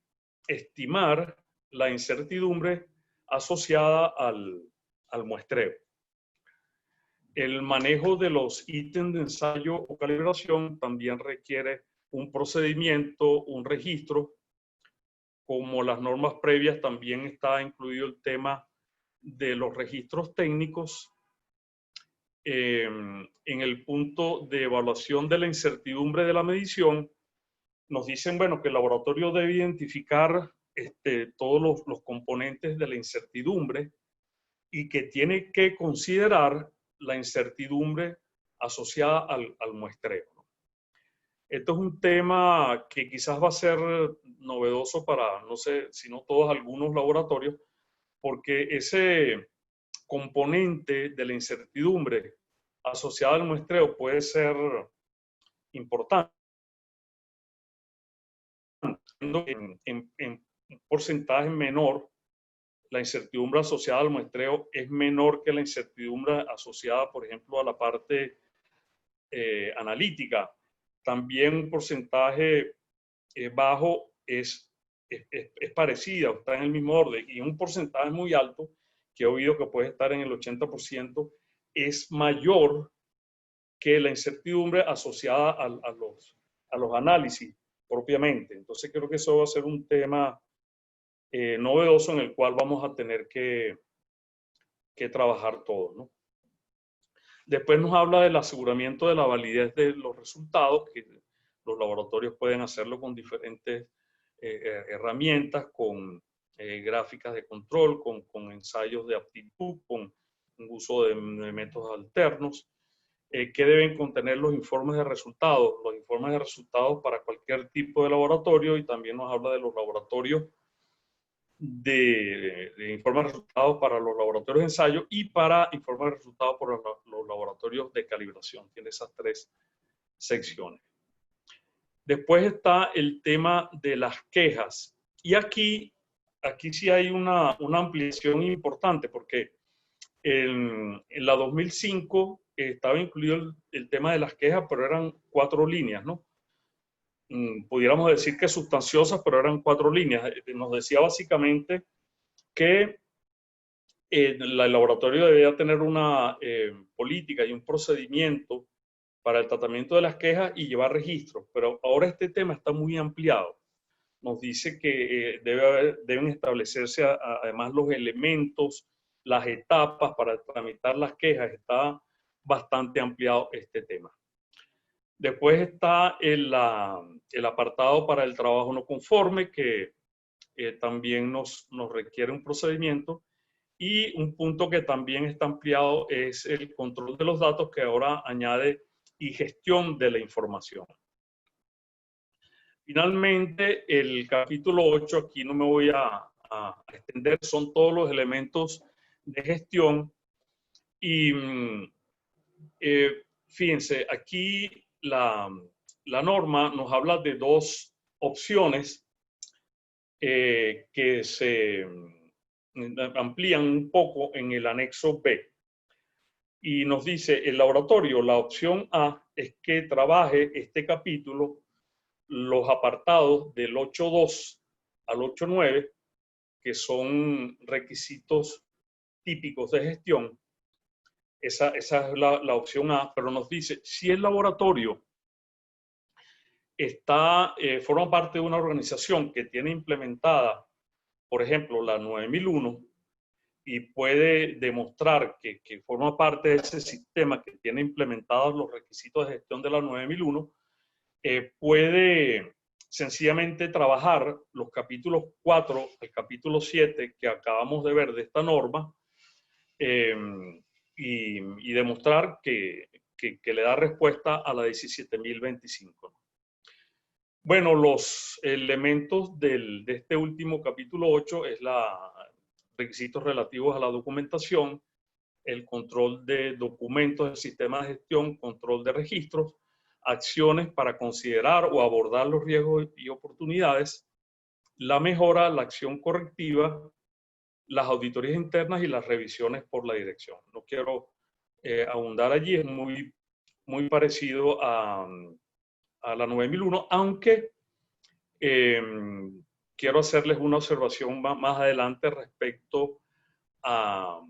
estimar la incertidumbre asociada al muestreo. El manejo de los ítems de ensayo o calibración también requiere un procedimiento, un registro. Como las normas previas, también está incluido el tema de los registros técnicos. En el punto de evaluación de la incertidumbre de la medición, nos dicen, bueno, que el laboratorio debe identificar todos los componentes de la incertidumbre y que tiene que considerar la incertidumbre asociada al muestreo. Esto es un tema que quizás va a ser novedoso para, no sé, si no todos, algunos laboratorios, porque ese componente de la incertidumbre asociada al muestreo puede ser importante. en un porcentaje menor, la incertidumbre asociada al muestreo es menor que la incertidumbre asociada, por ejemplo, a la parte analítica. También un porcentaje bajo es parecida, está en el mismo orden, y un porcentaje muy alto, que he oído que puede estar en el 80%, es mayor que la incertidumbre asociada a los análisis propiamente. Entonces creo que eso va a ser un tema novedoso en el cual vamos a tener que trabajar todos, ¿no? Después nos habla del aseguramiento de la validez de los resultados, que los laboratorios pueden hacerlo con diferentes herramientas, con gráficas de control, con ensayos de aptitud, con uso de métodos alternos. ¿Qué deben contener los informes de resultados? Los informes de resultados para cualquier tipo de laboratorio, y también nos habla de los laboratorios de informes de resultados para los laboratorios de ensayo y para informes de resultados para los laboratorios de calibración. Tiene esas tres secciones. Después está el tema de las quejas. Y aquí sí hay una ampliación importante, porque en la 2005 estaba incluido el tema de las quejas, pero eran 4 líneas, ¿no? Pudiéramos decir que sustanciosas, pero eran 4 líneas. Nos decía básicamente que el laboratorio debía tener una política y un procedimiento para el tratamiento de las quejas y llevar registros, pero ahora este tema está muy ampliado. Nos dice que deben establecerse además los elementos, las etapas para tramitar las quejas. Está bastante ampliado este tema. Después está el apartado para el trabajo no conforme, que también nos requiere un procedimiento. Y un punto que también está ampliado es el control de los datos, que ahora añade y gestión de la información. Finalmente, el capítulo 8, aquí no me voy a extender, son todos los elementos de gestión. Y fíjense, aquí la norma nos habla de 2 opciones que se amplían un poco en el anexo B. Y nos dice el laboratorio, la opción A es que trabaje este capítulo, los apartados del 8.2 al 8.9, que son requisitos típicos de gestión. Esa es la opción A, pero nos dice, si el laboratorio forma parte de una organización que tiene implementada, por ejemplo, la 9001, y puede demostrar que forma parte de ese sistema que tiene implementados los requisitos de gestión de la 9001, puede sencillamente trabajar los capítulos 4 al capítulo 7 que acabamos de ver de esta norma, y demostrar que le da respuesta a la 17.025. Bueno, los elementos de este último capítulo 8 es requisitos relativos a la documentación, el control de documentos del sistema de gestión, control de registros, acciones para considerar o abordar los riesgos y oportunidades, la mejora, la acción correctiva, las auditorías internas y las revisiones por la dirección. No quiero abundar allí, es muy parecido a la 9001, aunque quiero hacerles una observación más adelante respecto a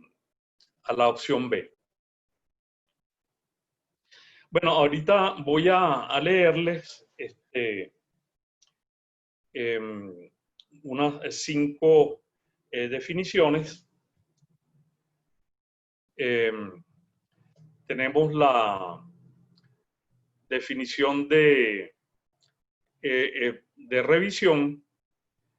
la opción B. Bueno, ahorita voy a leerles unas 5 definiciones. Tenemos la definición de revisión,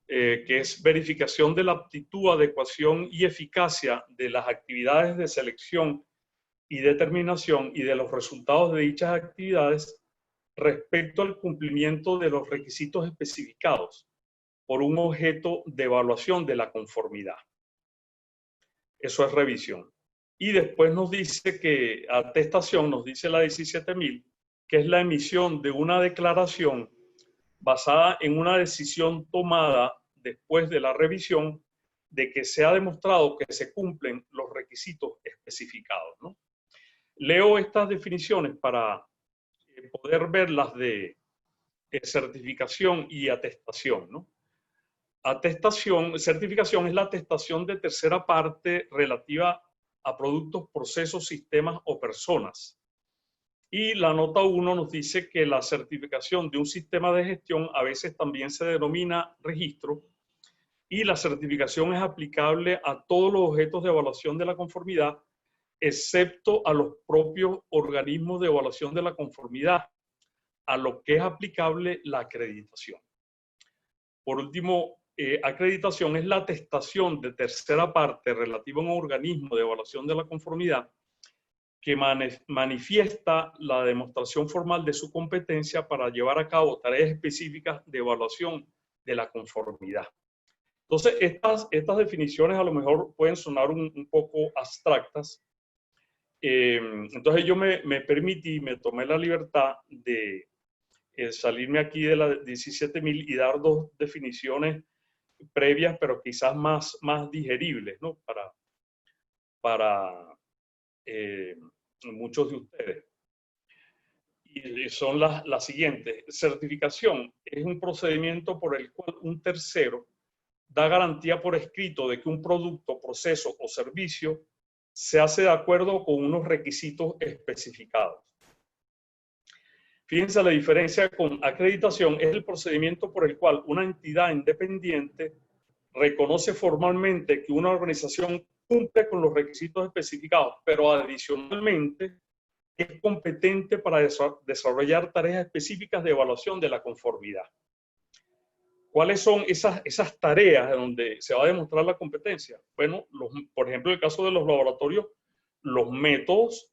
que es verificación de la aptitud, adecuación y eficacia de las actividades de selección y determinación y de los resultados de dichas actividades respecto al cumplimiento de los requisitos especificados por un objeto de evaluación de la conformidad. Eso es revisión. Y después nos dice que atestación, nos dice la 17.000, que es la emisión de una declaración basada en una decisión tomada después de la revisión de que se ha demostrado que se cumplen los requisitos especificados, ¿no? Leo estas definiciones para poder ver las de certificación y atestación, ¿no? Certificación es la atestación de tercera parte relativa a productos, procesos, sistemas o personas. Y la nota 1 nos dice que la certificación de un sistema de gestión a veces también se denomina registro, y la certificación es aplicable a todos los objetos de evaluación de la conformidad, excepto a los propios organismos de evaluación de la conformidad, a lo que es aplicable la acreditación. Por último, acreditación es la atestación de tercera parte relativa a un organismo de evaluación de la conformidad que manifiesta la demostración formal de su competencia para llevar a cabo tareas específicas de evaluación de la conformidad. Entonces, estas definiciones a lo mejor pueden sonar un poco abstractas. Entonces, yo me permití, me tomé la libertad de salirme aquí de la 17.000 y dar dos definiciones previas, pero quizás más digeribles, ¿no? Para muchos de ustedes. Y son las siguientes. Certificación es un procedimiento por el cual un tercero da garantía por escrito de que un producto, proceso o servicio se hace de acuerdo con unos requisitos especificados. Fíjense, la diferencia con acreditación es el procedimiento por el cual una entidad independiente reconoce formalmente que una organización cumple con los requisitos especificados, pero adicionalmente es competente para desarrollar tareas específicas de evaluación de la conformidad. ¿Cuáles son esas tareas donde se va a demostrar la competencia? Bueno, por ejemplo, en el caso de los laboratorios, los métodos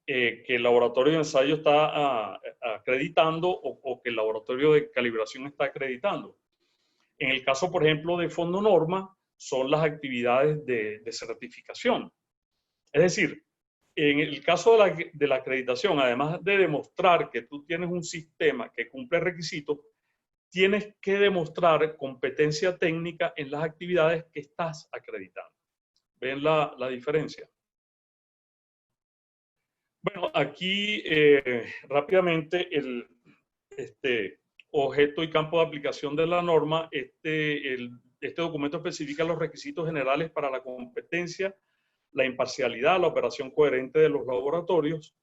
que el laboratorio de ensayo está acreditando o que el laboratorio de calibración está acreditando. En el caso, por ejemplo, de Fondo Norma, son las actividades de certificación. Es decir, en el caso de la acreditación, además de demostrar que tú tienes un sistema que cumple requisitos, tienes que demostrar competencia técnica en las actividades que estás acreditando. ¿Ven la diferencia? Bueno, aquí rápidamente el objeto y campo de aplicación de la norma, este documento especifica los requisitos generales para la competencia, la imparcialidad, la operación coherente de los laboratorios.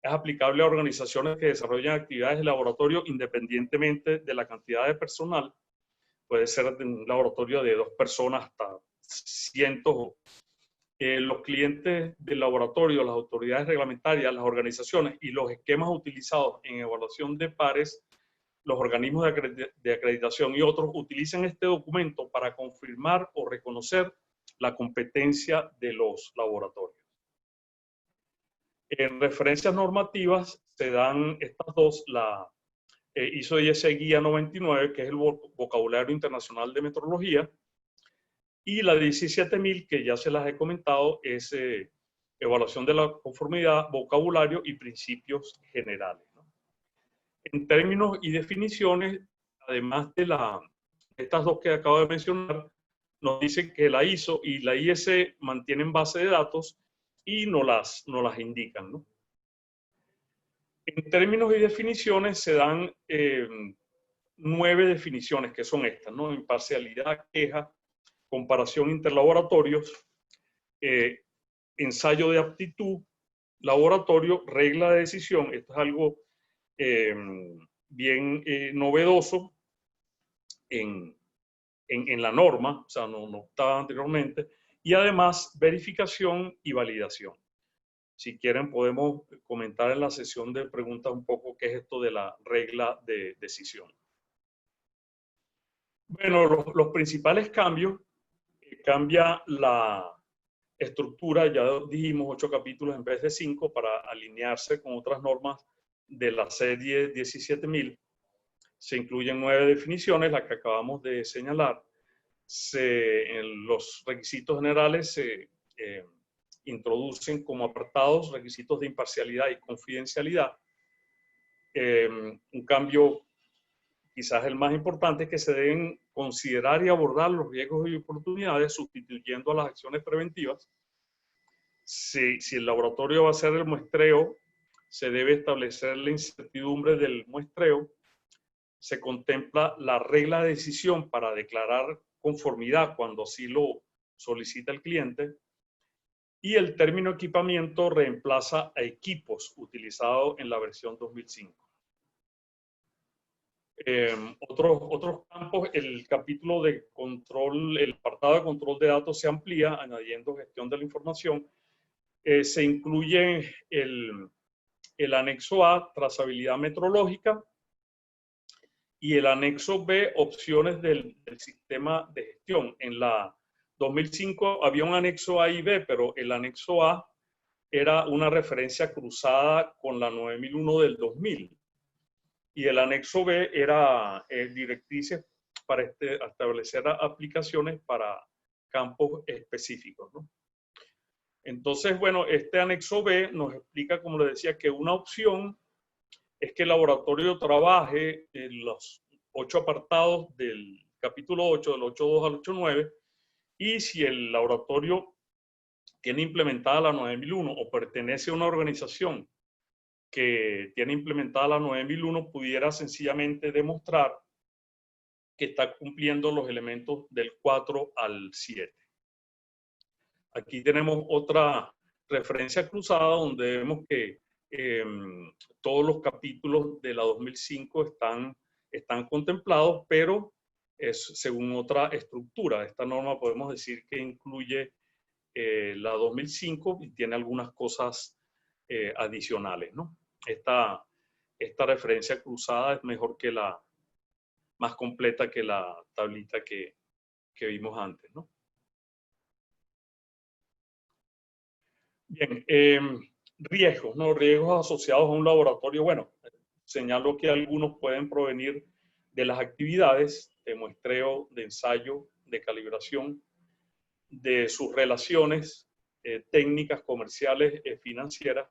Es aplicable a organizaciones que desarrollan actividades de laboratorio independientemente de la cantidad de personal. Puede ser de un laboratorio de 2 personas hasta cientos. Los clientes del laboratorio, las autoridades reglamentarias, las organizaciones y los esquemas utilizados en evaluación de pares, los organismos de acreditación y otros utilizan este documento para confirmar o reconocer la competencia de los laboratorios. En referencias normativas se dan estas dos, la ISO IS Guía 99, que es el vocabulario internacional de metrología, y la 17.000, que ya se las he comentado, es evaluación de la conformidad, vocabulario y principios generales, ¿no? En términos y definiciones, además de estas dos que acabo de mencionar, nos dicen que la ISO y la IS mantienen base de datos y nos las indican, ¿no? En términos y definiciones se dan 9 definiciones, que son estas, ¿no? Imparcialidad, queja, comparación interlaboratorios, ensayo de aptitud, laboratorio, regla de decisión. Esto es algo bien novedoso en la norma, o sea, no estaba anteriormente, y además verificación y validación. Si quieren podemos comentar en la sesión de preguntas un poco qué es esto de la regla de decisión. Bueno, los principales cambios, cambia la estructura, ya dijimos 8 capítulos en vez de 5 para alinearse con otras normas de la serie 17.000. Se incluyen 9 definiciones, las que acabamos de señalar. En los requisitos generales se introducen como apartados requisitos de imparcialidad y confidencialidad. Un cambio quizás el más importante, es que se deben considerar y abordar los riesgos y oportunidades sustituyendo a las acciones preventivas. Si el laboratorio va a hacer el muestreo, se debe establecer la incertidumbre del muestreo. Se contempla la regla de decisión para declarar conformidad cuando así lo solicita el cliente. Y el término equipamiento reemplaza a equipos utilizado en la versión 2005. Otros campos, el capítulo de control, el apartado de control de datos se amplía añadiendo gestión de la información. Se incluye el anexo A, trazabilidad metrológica, y el anexo B, opciones del sistema de gestión. En la 2005 había un anexo A y B, pero el anexo A era una referencia cruzada con la 9001 del 2000. Y el anexo B era directrices para establecer aplicaciones para campos específicos, ¿no? Entonces, bueno, este anexo B nos explica, como le decía, que una opción es que el laboratorio trabaje en los 8 apartados del capítulo 8, del 8.2 al 8.9, y si el laboratorio tiene implementada la 9001 o pertenece a una organización que tiene implementada la 9001, pudiera sencillamente demostrar que está cumpliendo los elementos del 4 al 7. Aquí tenemos otra referencia cruzada donde vemos que todos los capítulos de la 2005 están contemplados, pero es según otra estructura. Esta norma podemos decir que incluye la 2005 y tiene algunas cosas adicionales, ¿no? Esta referencia cruzada es mejor que más completa que la tablita que vimos antes, ¿no? Bien, riesgos, ¿no? Riesgos asociados a un laboratorio. Bueno, señalo que algunos pueden provenir de las actividades de muestreo, de ensayo, de calibración, de sus relaciones técnicas, comerciales, financieras,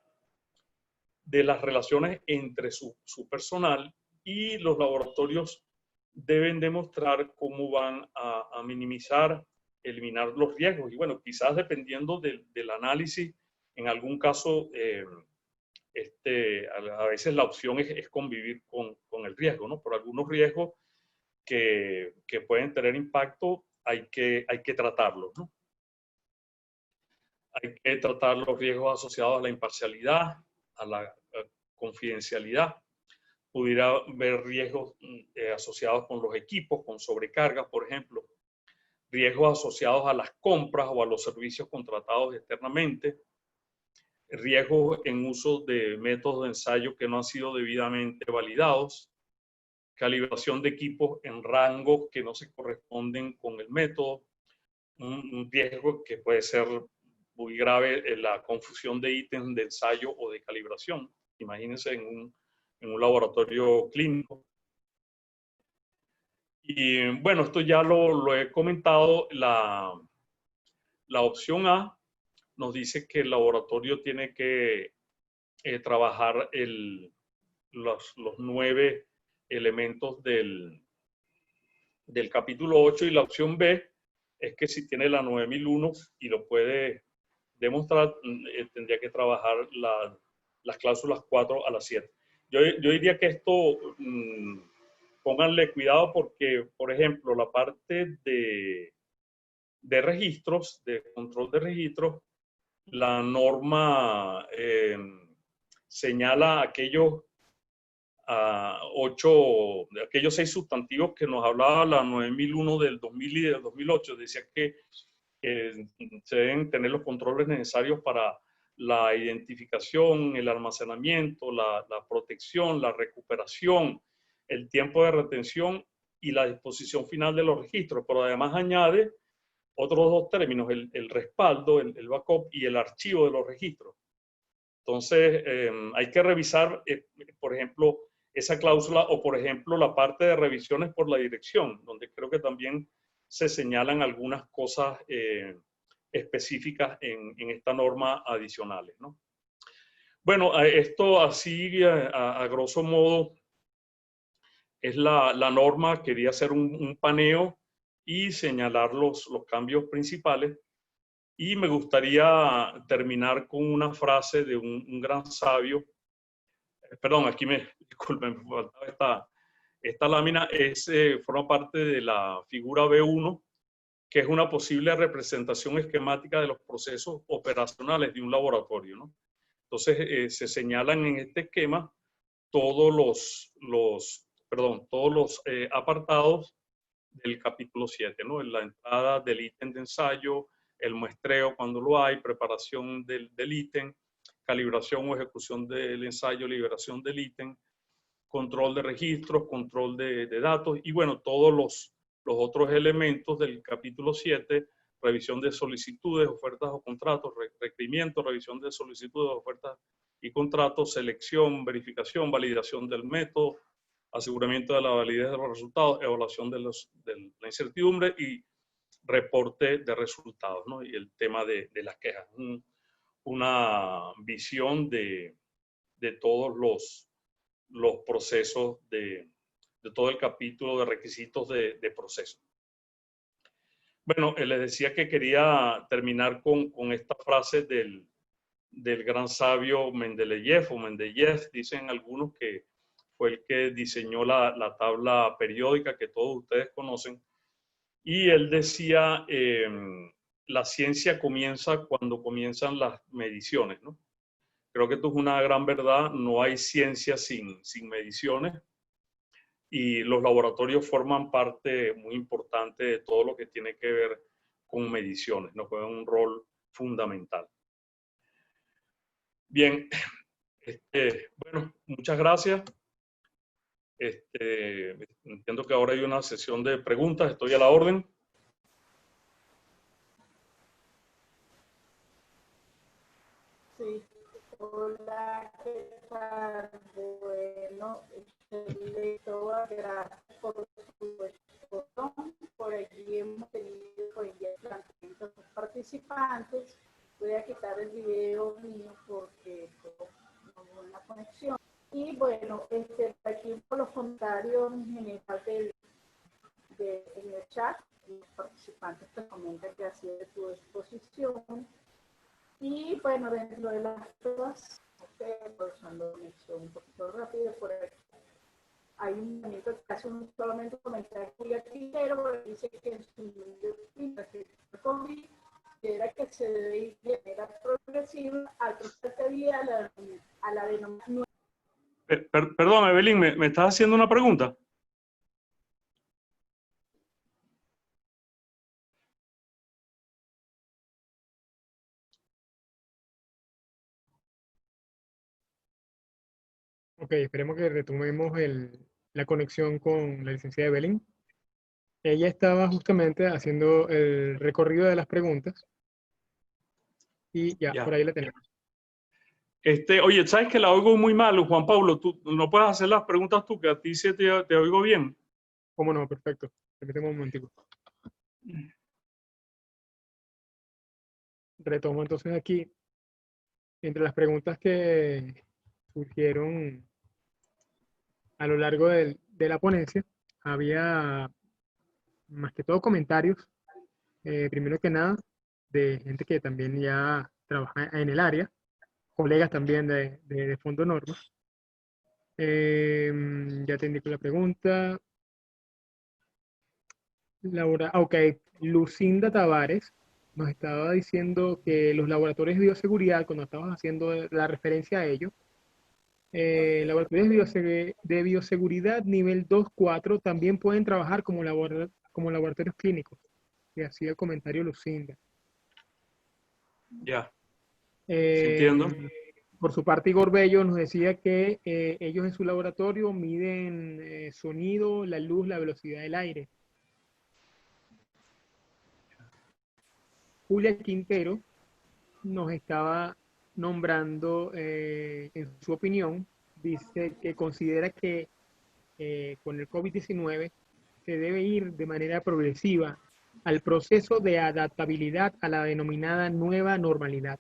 de las relaciones entre su personal, y los laboratorios deben demostrar cómo van a minimizar, eliminar los riesgos. Y bueno, quizás dependiendo del análisis, en algún caso, a veces la opción es convivir con el riesgo, ¿no? Por algunos riesgos que pueden tener impacto, hay que tratarlos, ¿no? Hay que tratar los riesgos asociados a la imparcialidad, a la confidencialidad. Pudiera haber riesgos asociados con los equipos, con sobrecargas, por ejemplo. Riesgos asociados a las compras o a los servicios contratados externamente. Riesgos en uso de métodos de ensayo que no han sido debidamente validados. Calibración de equipos en rangos que no se corresponden con el método. Un riesgo que puede ser muy grave es la confusión de ítems de ensayo o de calibración. Imagínense en un laboratorio clínico. Y bueno, esto ya lo he comentado. La opción A nos dice que el laboratorio tiene que trabajar los 9 elementos del capítulo 8, y la opción B es que si tiene la 9001 y lo puede demostrar, tendría que trabajar las cláusulas 4 a las 7. Yo diría que esto, pónganle cuidado porque, por ejemplo, la parte de registros, de control de registros, la norma señala aquellos 6 sustantivos que nos hablaba la 9001 del 2000 y del 2008. Decía que se deben tener los controles necesarios para la identificación, el almacenamiento, la protección, la recuperación, el tiempo de retención y la disposición final de los registros. Pero además añade otros 2 términos, el respaldo, el backup, y el archivo de los registros. Entonces, hay que revisar, por ejemplo, esa cláusula, o por ejemplo la parte de revisiones por la dirección, donde creo que también se señalan algunas cosas específicas en esta norma adicionales, ¿no? Bueno, esto así a grosso modo es la norma. Quería hacer un paneo y señalar los cambios principales. Y me gustaría terminar con una frase de un gran sabio. Perdón, disculpen, me faltaba esta lámina. Forma parte de la figura B1, que es una posible representación esquemática de los procesos operacionales de un laboratorio, ¿no? Entonces, se señalan en este esquema todos los apartados del capítulo 7, ¿no? En la entrada del ítem de ensayo, el muestreo cuando lo hay, preparación del ítem, calibración o ejecución del ensayo, liberación del ítem, control de registros, control de datos y bueno, todos los otros elementos del capítulo 7, revisión de solicitudes, ofertas o contratos, requerimientos, revisión de solicitudes, ofertas y contratos, selección, verificación, validación del método, aseguramiento de la validez de los resultados, evaluación de la incertidumbre y reporte de resultados, ¿no? Y el tema de las quejas. Una visión de todos los procesos de todo el capítulo de requisitos de proceso. Bueno, les decía que quería terminar con esta frase del gran sabio Mendeleev, o Mendeyev, dicen algunos, que fue el que diseñó la tabla periódica que todos ustedes conocen. Y él decía, la ciencia comienza cuando comienzan las mediciones, ¿no? Creo que esto es una gran verdad. No hay ciencia sin mediciones. Y los laboratorios forman parte muy importante de todo lo que tiene que ver con mediciones, ¿no? Juegan un rol fundamental. Bien, bueno, muchas gracias. Entiendo que ahora hay una sesión de preguntas, estoy a la orden. Sí, hola, ¿qué tal? Bueno, gracias por su exposición. Por allí hemos tenido planteamientos de participantes. Voy a quitar el video mío porque no hubo una conexión. Y bueno, aquí por los comentarios en general en el chat, los participantes te comentan que así es tu exposición. Y bueno, dentro de las pruebas, usando conexión un poquito rápido por aquí. Hay un momento que hace solamente un comentario muy artillero, pero dice que en su considera que se debe ir de manera progresiva al proceder a la denominación. Perdón, Evelyn, ¿me estás haciendo una pregunta? Ok, esperemos que retomemos la conexión con la licenciada Evelyn. Ella estaba justamente haciendo el recorrido de las preguntas y ya. Por ahí la tenemos. Oye, ¿sabes que la oigo muy mal, Juan Pablo? ¿Tú no puedes hacer las preguntas tú, que a ti sí te oigo bien? ¿Cómo no? Perfecto. Permíteme un momentico. Retomo entonces aquí. Entre las preguntas que surgieron a lo largo de la ponencia, había más que todo comentarios, primero que nada, de gente que también ya trabaja en el área, colegas también de Fondo Norma. Ya te indico la pregunta. Laura, ok, Lucinda Tavares nos estaba diciendo que los laboratorios de bioseguridad, cuando estabas haciendo la referencia a ello, laboratorios de bioseguridad nivel 2-4 también pueden trabajar como laboratorios clínicos. Y así el comentario Lucinda. Ya, entiendo. Por su parte, Igor Bello nos decía que ellos en su laboratorio miden sonido, la luz, la velocidad del aire. Julia Quintero nos estaba nombrando, en su opinión, dice que considera que con el COVID-19 se debe ir de manera progresiva al proceso de adaptabilidad a la denominada nueva normalidad,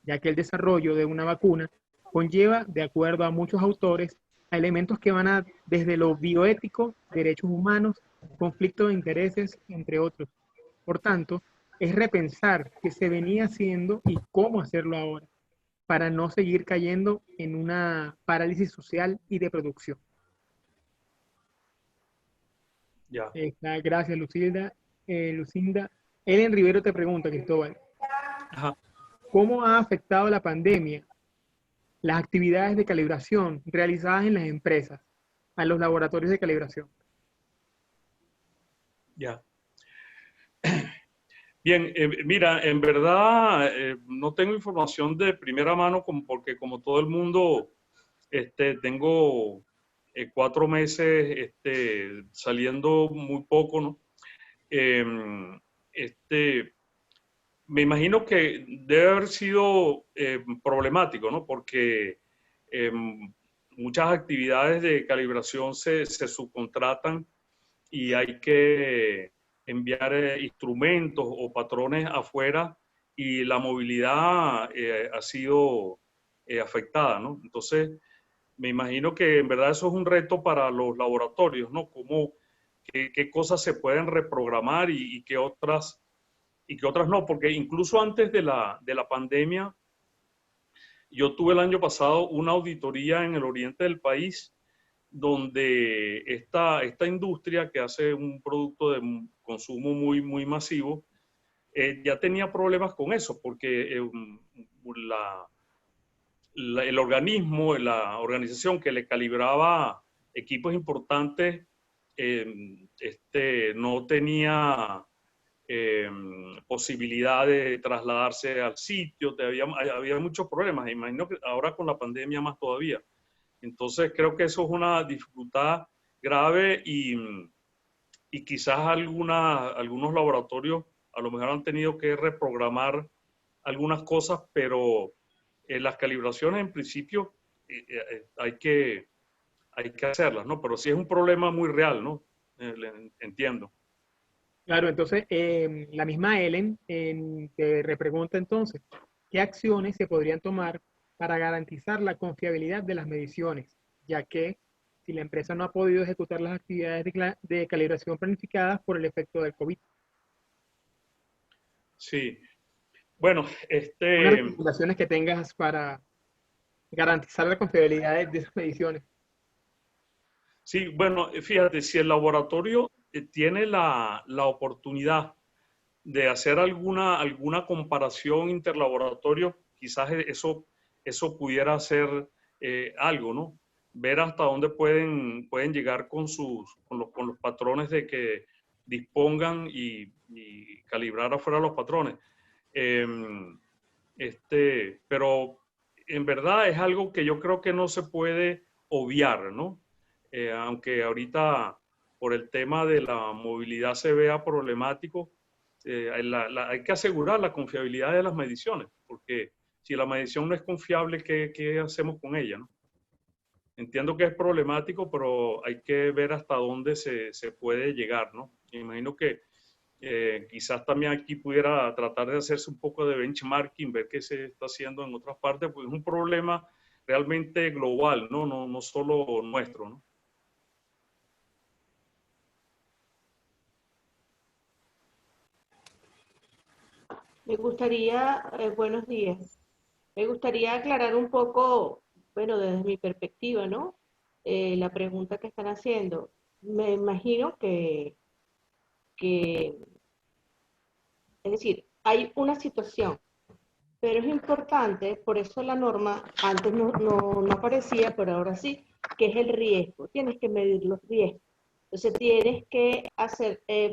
ya que el desarrollo de una vacuna conlleva, de acuerdo a muchos autores, a elementos que van desde lo bioético, derechos humanos, conflictos de intereses, entre otros. Por tanto, es repensar qué se venía haciendo y cómo hacerlo ahora, para no seguir cayendo en una parálisis social y de producción. Ya. Gracias, Lucinda. Lucinda. Ellen Rivero te pregunta, Cristóbal, Ajá. ¿cómo ha afectado la pandemia las actividades de calibración realizadas en las empresas a los laboratorios de calibración? Ya. Bien, mira, en verdad no tengo información de primera mano porque como todo el mundo, tengo 4 meses saliendo muy poco, ¿no? Este, me imagino que debe haber sido problemático, ¿no? Porque muchas actividades de calibración se subcontratan y hay que enviar instrumentos o patrones afuera y la movilidad ha sido afectada, ¿no? Entonces, me imagino que en verdad eso es un reto para los laboratorios, ¿no? Qué cosas se pueden reprogramar y qué otras no, porque incluso antes de la pandemia, yo tuve el año pasado una auditoría en el oriente del país donde esta industria que hace un producto de consumo muy, muy masivo, ya tenía problemas con eso, porque el organismo, la organización que le calibraba equipos importantes, no tenía posibilidad de trasladarse al sitio, había muchos problemas, imagino que ahora con la pandemia más todavía. Entonces creo que eso es una dificultad grave y quizás algunos laboratorios a lo mejor han tenido que reprogramar algunas cosas, pero las calibraciones en principio hay que hacerlas, ¿no? Pero sí es un problema muy real, ¿no? Entiendo. Claro, entonces la misma Ellen te repregunta entonces, ¿qué acciones se podrían tomar para garantizar la confiabilidad de las mediciones? Ya que si la empresa no ha podido ejecutar las actividades de calibración planificadas por el efecto del COVID. Sí. Bueno, Unas recomendaciones que tengas para garantizar la confiabilidad de esas mediciones. Sí, bueno, fíjate, si el laboratorio tiene la oportunidad de hacer alguna comparación interlaboratorio, quizás eso pudiera ser algo, ¿no? Ver hasta dónde pueden llegar con los patrones de que dispongan y calibrar afuera los patrones. Em, pero en verdad es algo que yo creo que no se puede obviar, ¿no? Aunque ahorita por el tema de la movilidad se vea problemático, hay que asegurar la confiabilidad de las mediciones, porque si la medición no es confiable, ¿qué hacemos con ella, no? Entiendo que es problemático, pero hay que ver hasta dónde se puede llegar, ¿no? Me imagino que quizás también aquí pudiera tratar de hacerse un poco de benchmarking, ver qué se está haciendo en otras partes, porque es un problema realmente global, ¿no? No solo nuestro, ¿no? Me gustaría, buenos días, me gustaría aclarar un poco, bueno, desde mi perspectiva, ¿no? La pregunta que están haciendo. Me imagino que, es decir, hay una situación, pero es importante, por eso la norma antes no aparecía, pero ahora sí, que es el riesgo. Tienes que medir los riesgos. Entonces tienes que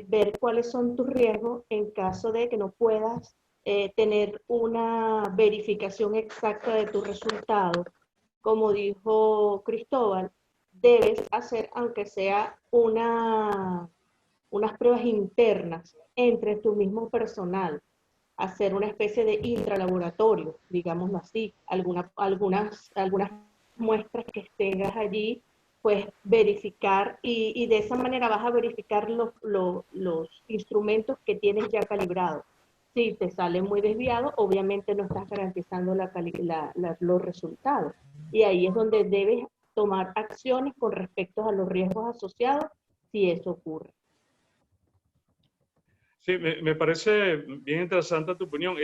ver cuáles son tus riesgos en caso de que no puedas tener una verificación exacta de tus resultados. Como dijo Cristóbal, debes hacer, aunque sea unas pruebas internas entre tu mismo personal, hacer una especie de intralaboratorio, digámoslo así, algunas muestras que tengas allí, pues verificar y de esa manera vas a verificar los instrumentos que tienes ya calibrados. Si te sale muy desviado, obviamente no estás garantizando los resultados. Y ahí es donde debes tomar acciones con respecto a los riesgos asociados si eso ocurre. Sí, me parece bien interesante tu opinión.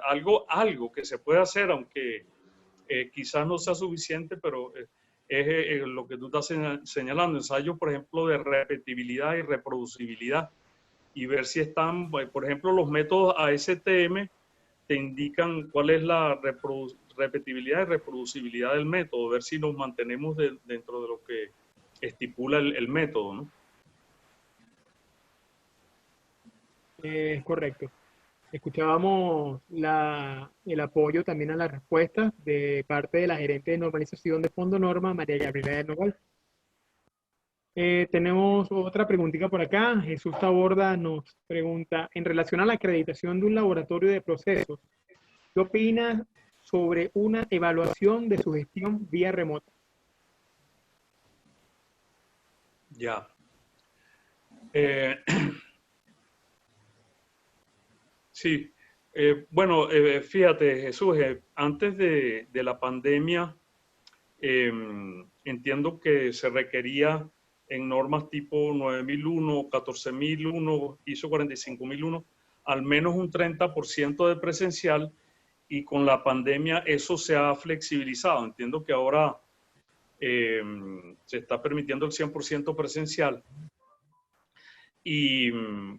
Algo que se puede hacer, aunque quizás no sea suficiente, pero es lo que tú estás señalando, ensayos, por ejemplo, de repetibilidad y reproducibilidad, y ver si están, por ejemplo, los métodos ASTM te indican cuál es la repetibilidad y reproducibilidad del método, ver si nos mantenemos dentro de lo que estipula el método, ¿no? Es correcto. Escuchábamos el apoyo también a las respuestas de parte de la gerente de normalización de Fondo Norma, María Gabriela de Noval. Tenemos otra preguntita por acá. Jesús Taborda nos pregunta, en relación a la acreditación de un laboratorio de procesos, ¿qué opinas sobre una evaluación de su gestión vía remota? Ya. Sí. Bueno, fíjate, Jesús, antes de la pandemia, entiendo que se requería en normas tipo 9001, 14001, ISO 45001, al menos un 30% de presencial, y con la pandemia eso se ha flexibilizado. Entiendo que ahora se está permitiendo el 100% presencial. Y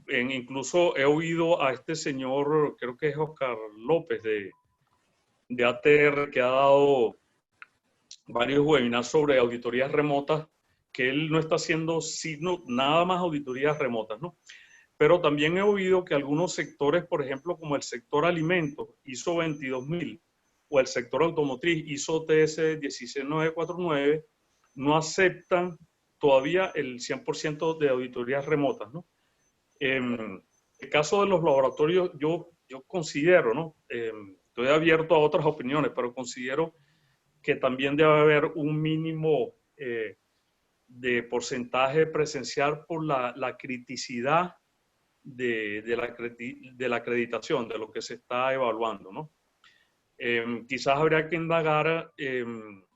incluso he oído a este señor, creo que es Oscar López de ATR, que ha dado varios webinars sobre auditorías remotas, que él no está haciendo sino nada más auditorías remotas, ¿no? Pero también he oído que algunos sectores, por ejemplo, como el sector alimentos, ISO 22000, o el sector automotriz, ISO TS 16949, no aceptan todavía el 100% de auditorías remotas, ¿no? En el caso de los laboratorios, yo considero, ¿no? Estoy abierto a otras opiniones, pero considero que también debe haber un mínimo de porcentaje presencial por la criticidad de la acreditación, de lo que se está evaluando, ¿no? Quizás habría que indagar en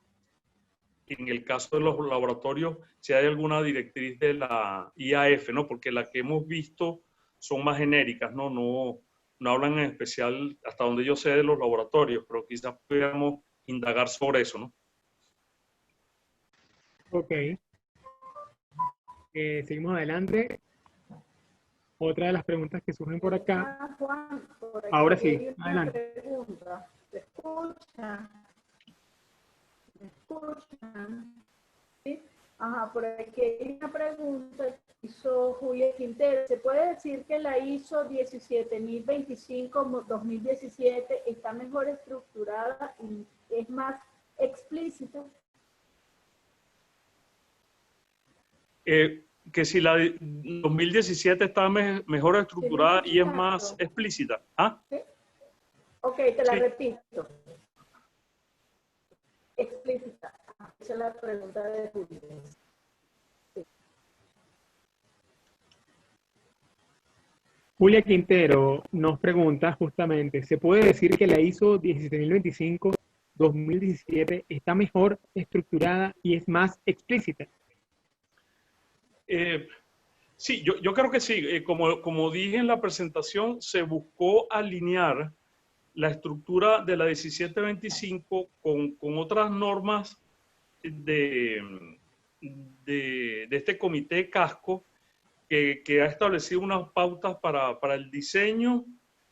el caso de los laboratorios si hay alguna directriz de la IAF, ¿no? Porque las que hemos visto son más genéricas, ¿no? No hablan en especial, hasta donde yo sé, de los laboratorios, pero quizás pudiéramos indagar sobre eso, ¿no? Ok. Seguimos adelante. Otra de las preguntas que surgen por acá. Ah, Juan, por aquí Ahora sí, hay una adelante. pregunta. ¿Me escuchan? ¿Me escuchan? ¿Sí? Ajá, por aquí hay una pregunta que hizo Julia Quintero. ¿Se puede decir que la ISO 17025-2017 está mejor estructurada y es más explícita? Que si la 2017 está mejor estructurada y es más explícita. ¿Ah? ¿Sí? Ok, te la Sí. repito. Explícita. Esa es la pregunta de Julia. Sí. Julia Quintero nos pregunta justamente, ¿se puede decir que la ISO 17025-2017 está mejor estructurada y es más explícita? Sí, yo creo que sí. Como dije en la presentación, se buscó alinear la estructura de la 1725 con otras normas de este comité casco que ha establecido unas pautas para el diseño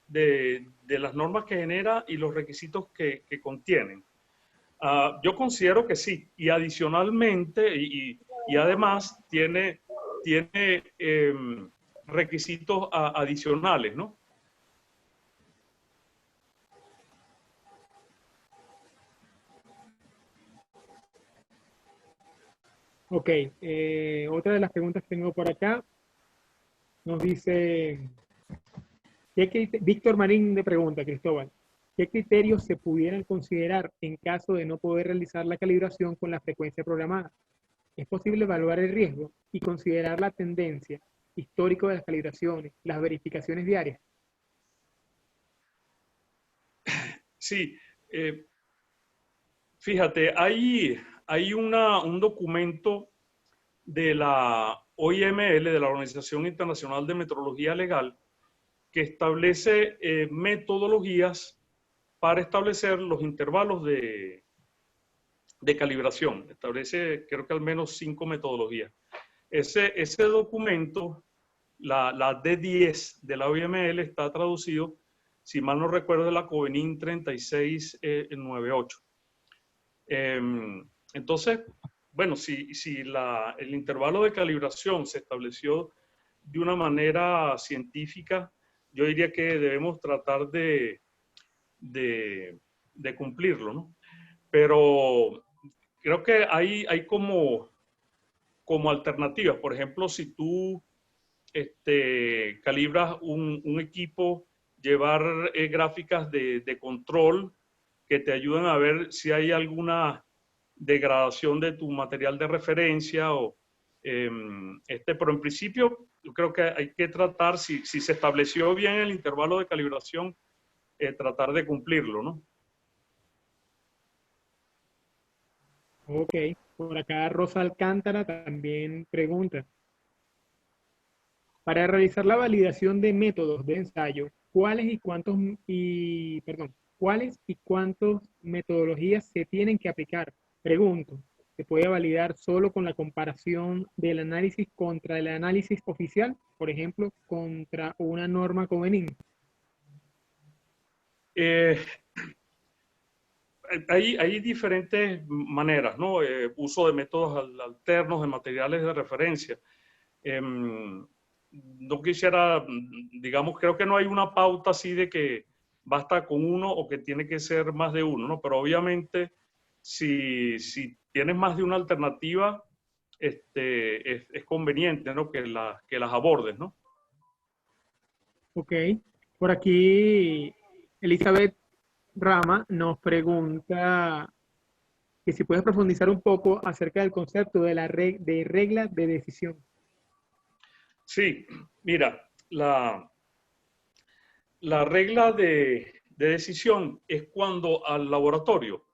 de las normas que genera y los requisitos que contienen. Yo considero que sí, y adicionalmente, y además tiene requisitos adicionales, ¿no? Ok, otra de las preguntas que tengo por acá nos dice, Víctor Marín le pregunta, Cristóbal, ¿qué criterios se pudieran considerar en caso de no poder realizar la calibración con la frecuencia programada? ¿Es posible evaluar el riesgo y considerar la tendencia histórico de las calibraciones, las verificaciones diarias? Sí, fíjate, hay hay un documento de la OIML, de la Organización Internacional de Metrología Legal, que establece metodologías para establecer los intervalos de calibración. Establece, creo que al menos 5 metodologías. Ese documento, la D10 de la OIML, está traducido, si mal no recuerdo, de la Covenin 3698. Entonces, bueno, si el intervalo de calibración se estableció de una manera científica, yo diría que debemos tratar de cumplirlo, ¿no? Pero creo que hay como alternativas. Por ejemplo, si tú calibras un equipo, llevar gráficas de control que te ayudan a ver si hay alguna degradación de tu material de referencia. Pero en principio yo creo que hay que tratar, si se estableció bien el intervalo de calibración, tratar de cumplirlo, ¿no? Ok, por acá Rosa Alcántara también pregunta, para realizar la validación de métodos de ensayo, ¿cuáles y cuántas metodologías se tienen que aplicar? Pregunto, ¿se puede validar solo con la comparación del análisis contra el análisis oficial? Por ejemplo, contra una norma Covenin. Hay diferentes maneras, ¿no? Uso de métodos alternos, de materiales de referencia. No quisiera, digamos, creo que no hay una pauta así de que basta con uno o que tiene que ser más de uno, ¿no? Pero obviamente, si tienes más de una alternativa, es conveniente, ¿no? Que las abordes, ¿no? Ok, por aquí Elizabeth Rama nos pregunta que si puedes profundizar un poco acerca del concepto de de regla de decisión. Sí, mira, la regla de decisión es cuando al laboratorio,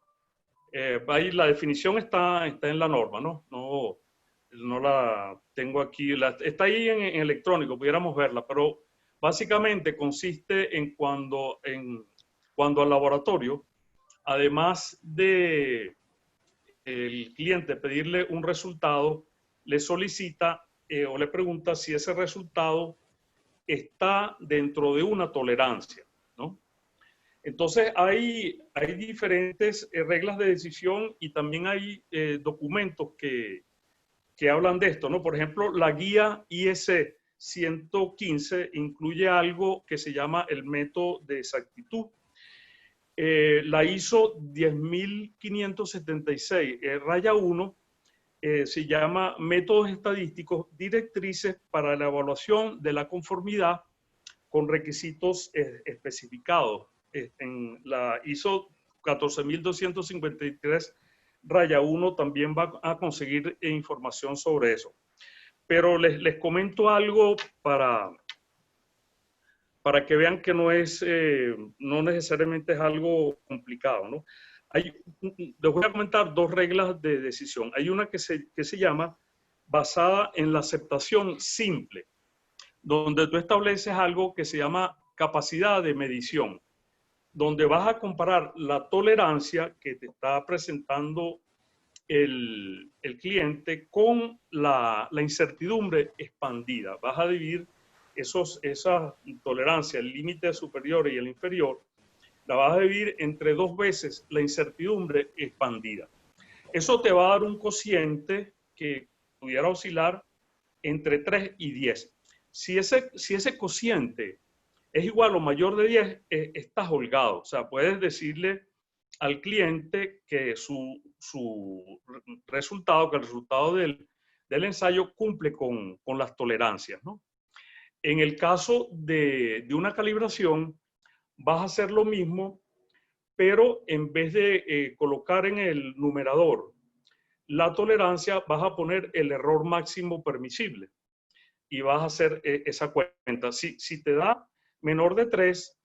ahí la definición está en la norma, ¿no? No la tengo aquí, está ahí en electrónico, pudiéramos verla, pero básicamente consiste en cuando al laboratorio, además de el cliente pedirle un resultado, le solicita o le pregunta si ese resultado está dentro de una tolerancia, ¿no? Entonces hay diferentes reglas de decisión y también hay documentos que hablan de esto, ¿no? Por ejemplo, la guía IEC 115 incluye algo que se llama el método de exactitud. La ISO 10576, raya 1, se llama Métodos Estadísticos Directrices para la Evaluación de la Conformidad con Requisitos Especificados. En la ISO 14253, raya 1, también va a conseguir información sobre eso. Pero les comento algo para que vean que no necesariamente es algo complicado, ¿no? Les voy a comentar 2 reglas de decisión. Hay una que se llama basada en la aceptación simple, donde tú estableces algo que se llama capacidad de medición, donde vas a comparar la tolerancia que te está presentando el cliente con la incertidumbre expandida. Vas a dividir esa tolerancia, el límite superior y el inferior, la vas a dividir entre 2 veces la incertidumbre expandida. Eso te va a dar un cociente que pudiera oscilar entre 3 y 10. Si ese cociente es igual o mayor de 10, estás holgado. O sea, puedes decirle al cliente que su resultado, que el resultado del ensayo cumple con las tolerancias, ¿no? En el caso de una calibración, vas a hacer lo mismo, pero en vez de colocar en el numerador la tolerancia, vas a poner el error máximo permisible y vas a hacer esa cuenta. Si te da menor de 3,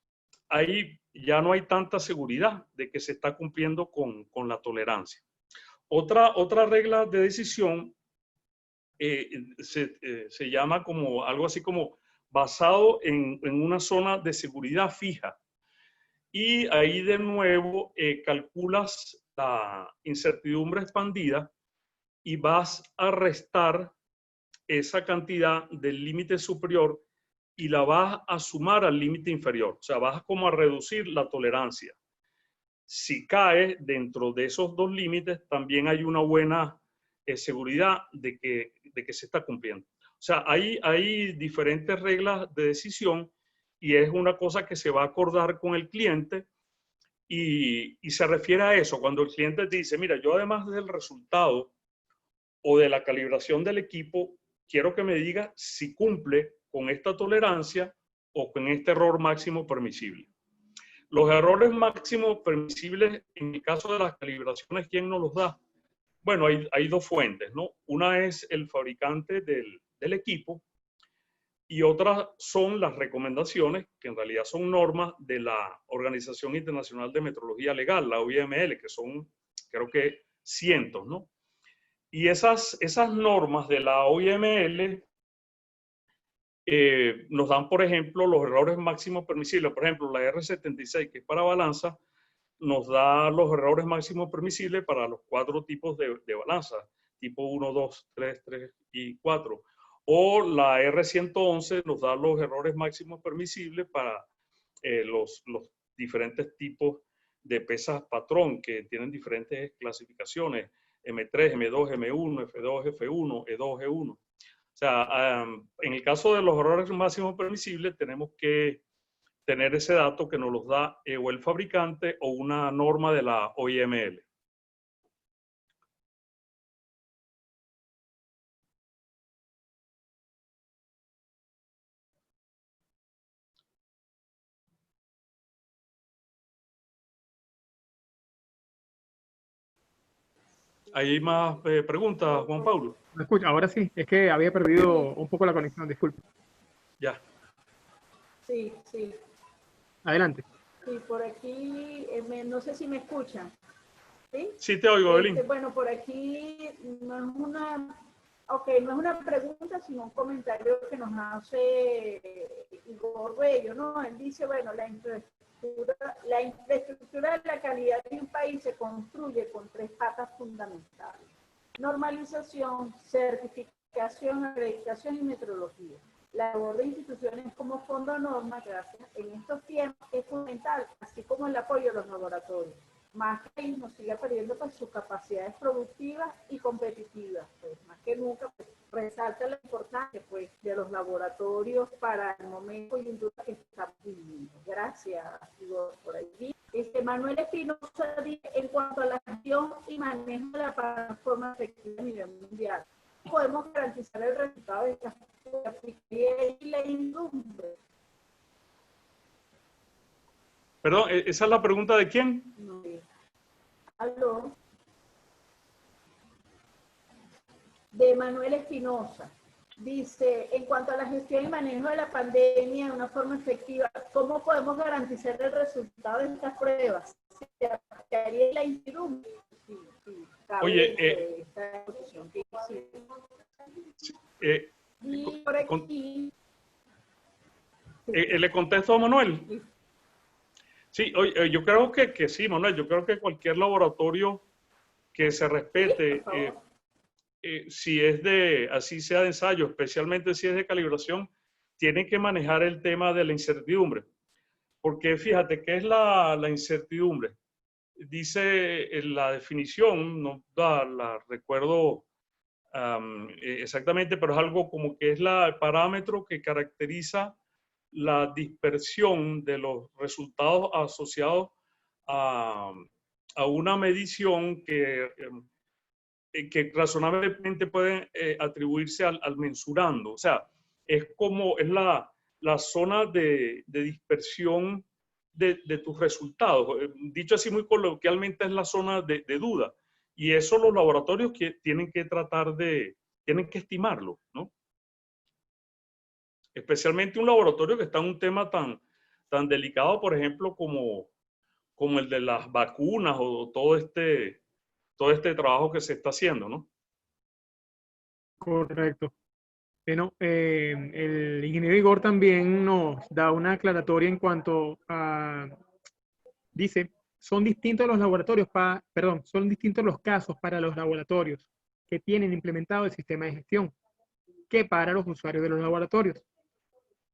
ahí ya no hay tanta seguridad de que se está cumpliendo con la tolerancia. Otra regla de decisión se llama como algo así como basado en una zona de seguridad fija. Y ahí de nuevo calculas la incertidumbre expandida y vas a restar esa cantidad del límite superior y la vas a sumar al límite inferior. O sea, vas como a reducir la tolerancia. Si cae dentro de esos dos límites, también hay una buena seguridad de que se está cumpliendo. O sea, hay diferentes reglas de decisión y es una cosa que se va a acordar con el cliente y se refiere a eso. Cuando el cliente te dice, mira, yo además del resultado o de la calibración del equipo, quiero que me diga si cumple con esta tolerancia o con este error máximo permisible. Los errores máximos permisibles, en el caso de las calibraciones, ¿quién nos los da? Bueno, hay dos fuentes, ¿no? Una es el fabricante del equipo y otras son las recomendaciones, que en realidad son normas de la Organización Internacional de Metrología Legal, la OIML, que son, creo que, cientos, ¿no? Y esas normas de la OIML nos dan, por ejemplo, los errores máximos permisibles. Por ejemplo, la R76, que es para balanza, nos da los errores máximos permisibles para los 4 tipos de balanza, tipo 1, 2, 3, 3 y 4. O la R111 nos da los errores máximos permisibles para los diferentes tipos de pesas patrón, que tienen diferentes clasificaciones, M3, M2, M1, F2, F1, E2, E1. O sea, en el caso de los errores máximos permisibles, tenemos que tener ese dato que nos los da o el fabricante o una norma de la OIML. ¿Hay más preguntas, Juan Pablo? ¿Me escucha? Ahora sí, es que había perdido un poco la conexión, disculpe. Ya. Sí, sí. Adelante. Sí, por aquí, no sé si me escuchan. ¿Sí? Sí, te oigo, Evelyn. Bueno, por aquí no es no es una pregunta, sino un comentario que nos hace Igor Bello, ¿no? Él dice, bueno, la infraestructura de la calidad de un país se construye con 3 patas fundamentales: normalización, certificación, acreditación y metrología. La labor de instituciones como Fondo Norma, gracias en estos tiempos, es fundamental, así como el apoyo a los laboratorios. Más que ahí nos sigue perdiendo pues, sus capacidades productivas y competitivas. Pues, más que nunca pues, resalta la importancia pues, de los laboratorios para el momento y coyuntura que estamos viviendo. Gracias, Igor, por allí. Manuel Espinosa dice, en cuanto a la gestión y manejo de la plataforma efectiva a nivel mundial, podemos garantizar el resultado de esta y la industria. Perdón, ¿esa es la pregunta de quién? No. ¿Aló? De Manuel Espinosa. Dice, en cuanto a la gestión y manejo de la pandemia de una forma efectiva, ¿cómo podemos garantizar el resultado de estas pruebas? ¿Se haría la incertidumbre? Sí, sí. Oye, y por aquí... ¿le contesto a Manuel? Sí, oye, yo creo que sí, Manuel. Yo creo que cualquier laboratorio que se respete, si es así sea de ensayo, especialmente si es de calibración, tiene que manejar el tema de la incertidumbre. Porque fíjate, ¿qué es la incertidumbre? Dice en la definición, no la recuerdo exactamente, pero es algo como que es el parámetro que caracteriza la dispersión de los resultados asociados a una medición que razonablemente pueden atribuirse al mensurando. O sea, es la zona de dispersión de tus resultados. Dicho así muy coloquialmente, es la zona de duda. Y eso los laboratorios tienen que tratar tienen que estimarlo, ¿no? Especialmente un laboratorio que está en un tema tan delicado, por ejemplo, como el de las vacunas o todo todo este trabajo que se está haciendo, ¿no? Correcto. Bueno, el ingeniero Igor también nos da una aclaratoria en cuanto a, dice, son distintos los laboratorios, son distintos los casos para los laboratorios que tienen implementado el sistema de gestión que para los usuarios de los laboratorios.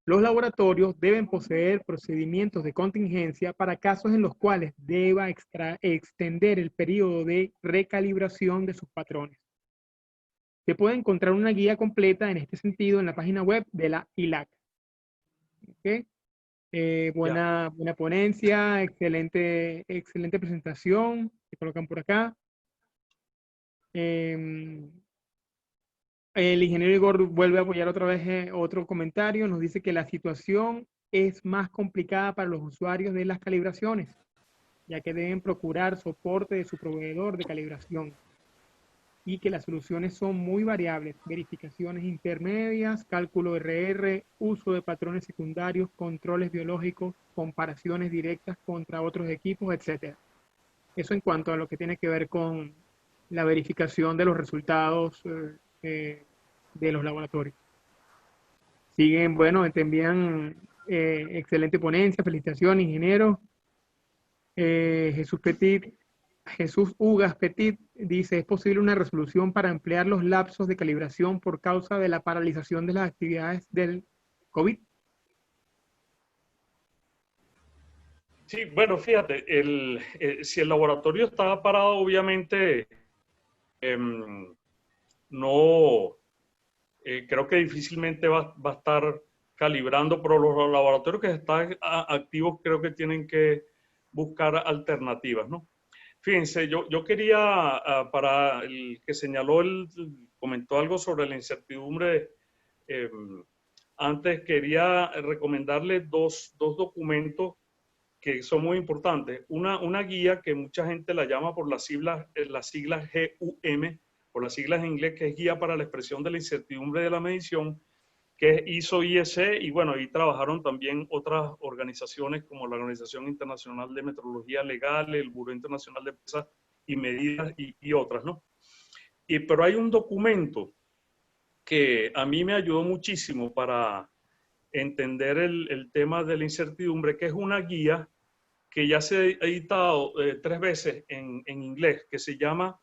Los laboratorios deben poseer procedimientos de contingencia para casos en los cuales deba extender el periodo de recalibración de sus patrones. Se puede encontrar una guía completa en este sentido en la página web de la ILAC. ¿Okay? Buena ponencia, excelente presentación, que colocan por acá. El ingeniero Igor vuelve a apoyar otra vez otro comentario, nos dice que la situación es más complicada para los usuarios de las calibraciones, ya que deben procurar soporte de su proveedor de calibración y que las soluciones son muy variables, verificaciones intermedias, cálculo RR, uso de patrones secundarios, controles biológicos, comparaciones directas contra otros equipos, etc. Eso en cuanto a lo que tiene que ver con la verificación de los resultados de los laboratorios. Siguen, bueno, te envían excelente ponencia, felicitaciones, ingeniero. Jesús Ugas Petit dice, ¿es posible una resolución para ampliar los lapsos de calibración por causa de la paralización de las actividades del COVID? Sí, bueno, fíjate, si el laboratorio está parado, obviamente no, creo que difícilmente va a estar calibrando, pero los laboratorios que están activos creo que tienen que buscar alternativas, ¿no? Fíjense, yo quería, para el que señaló, comentó algo sobre la incertidumbre, antes quería recomendarle dos documentos que son muy importantes. Una guía que mucha gente la llama por las siglas GUM, por las siglas en inglés, que es Guía para la Expresión de la Incertidumbre de la Medición, que es ISO/IEC, y bueno, ahí trabajaron también otras organizaciones como la Organización Internacional de Metrología Legal, el Buró Internacional de Pesas y Medidas y otras, ¿no? Pero hay un documento que a mí me ayudó muchísimo para entender el tema de la incertidumbre, que es una guía que ya se ha editado 3 veces en inglés, que se llama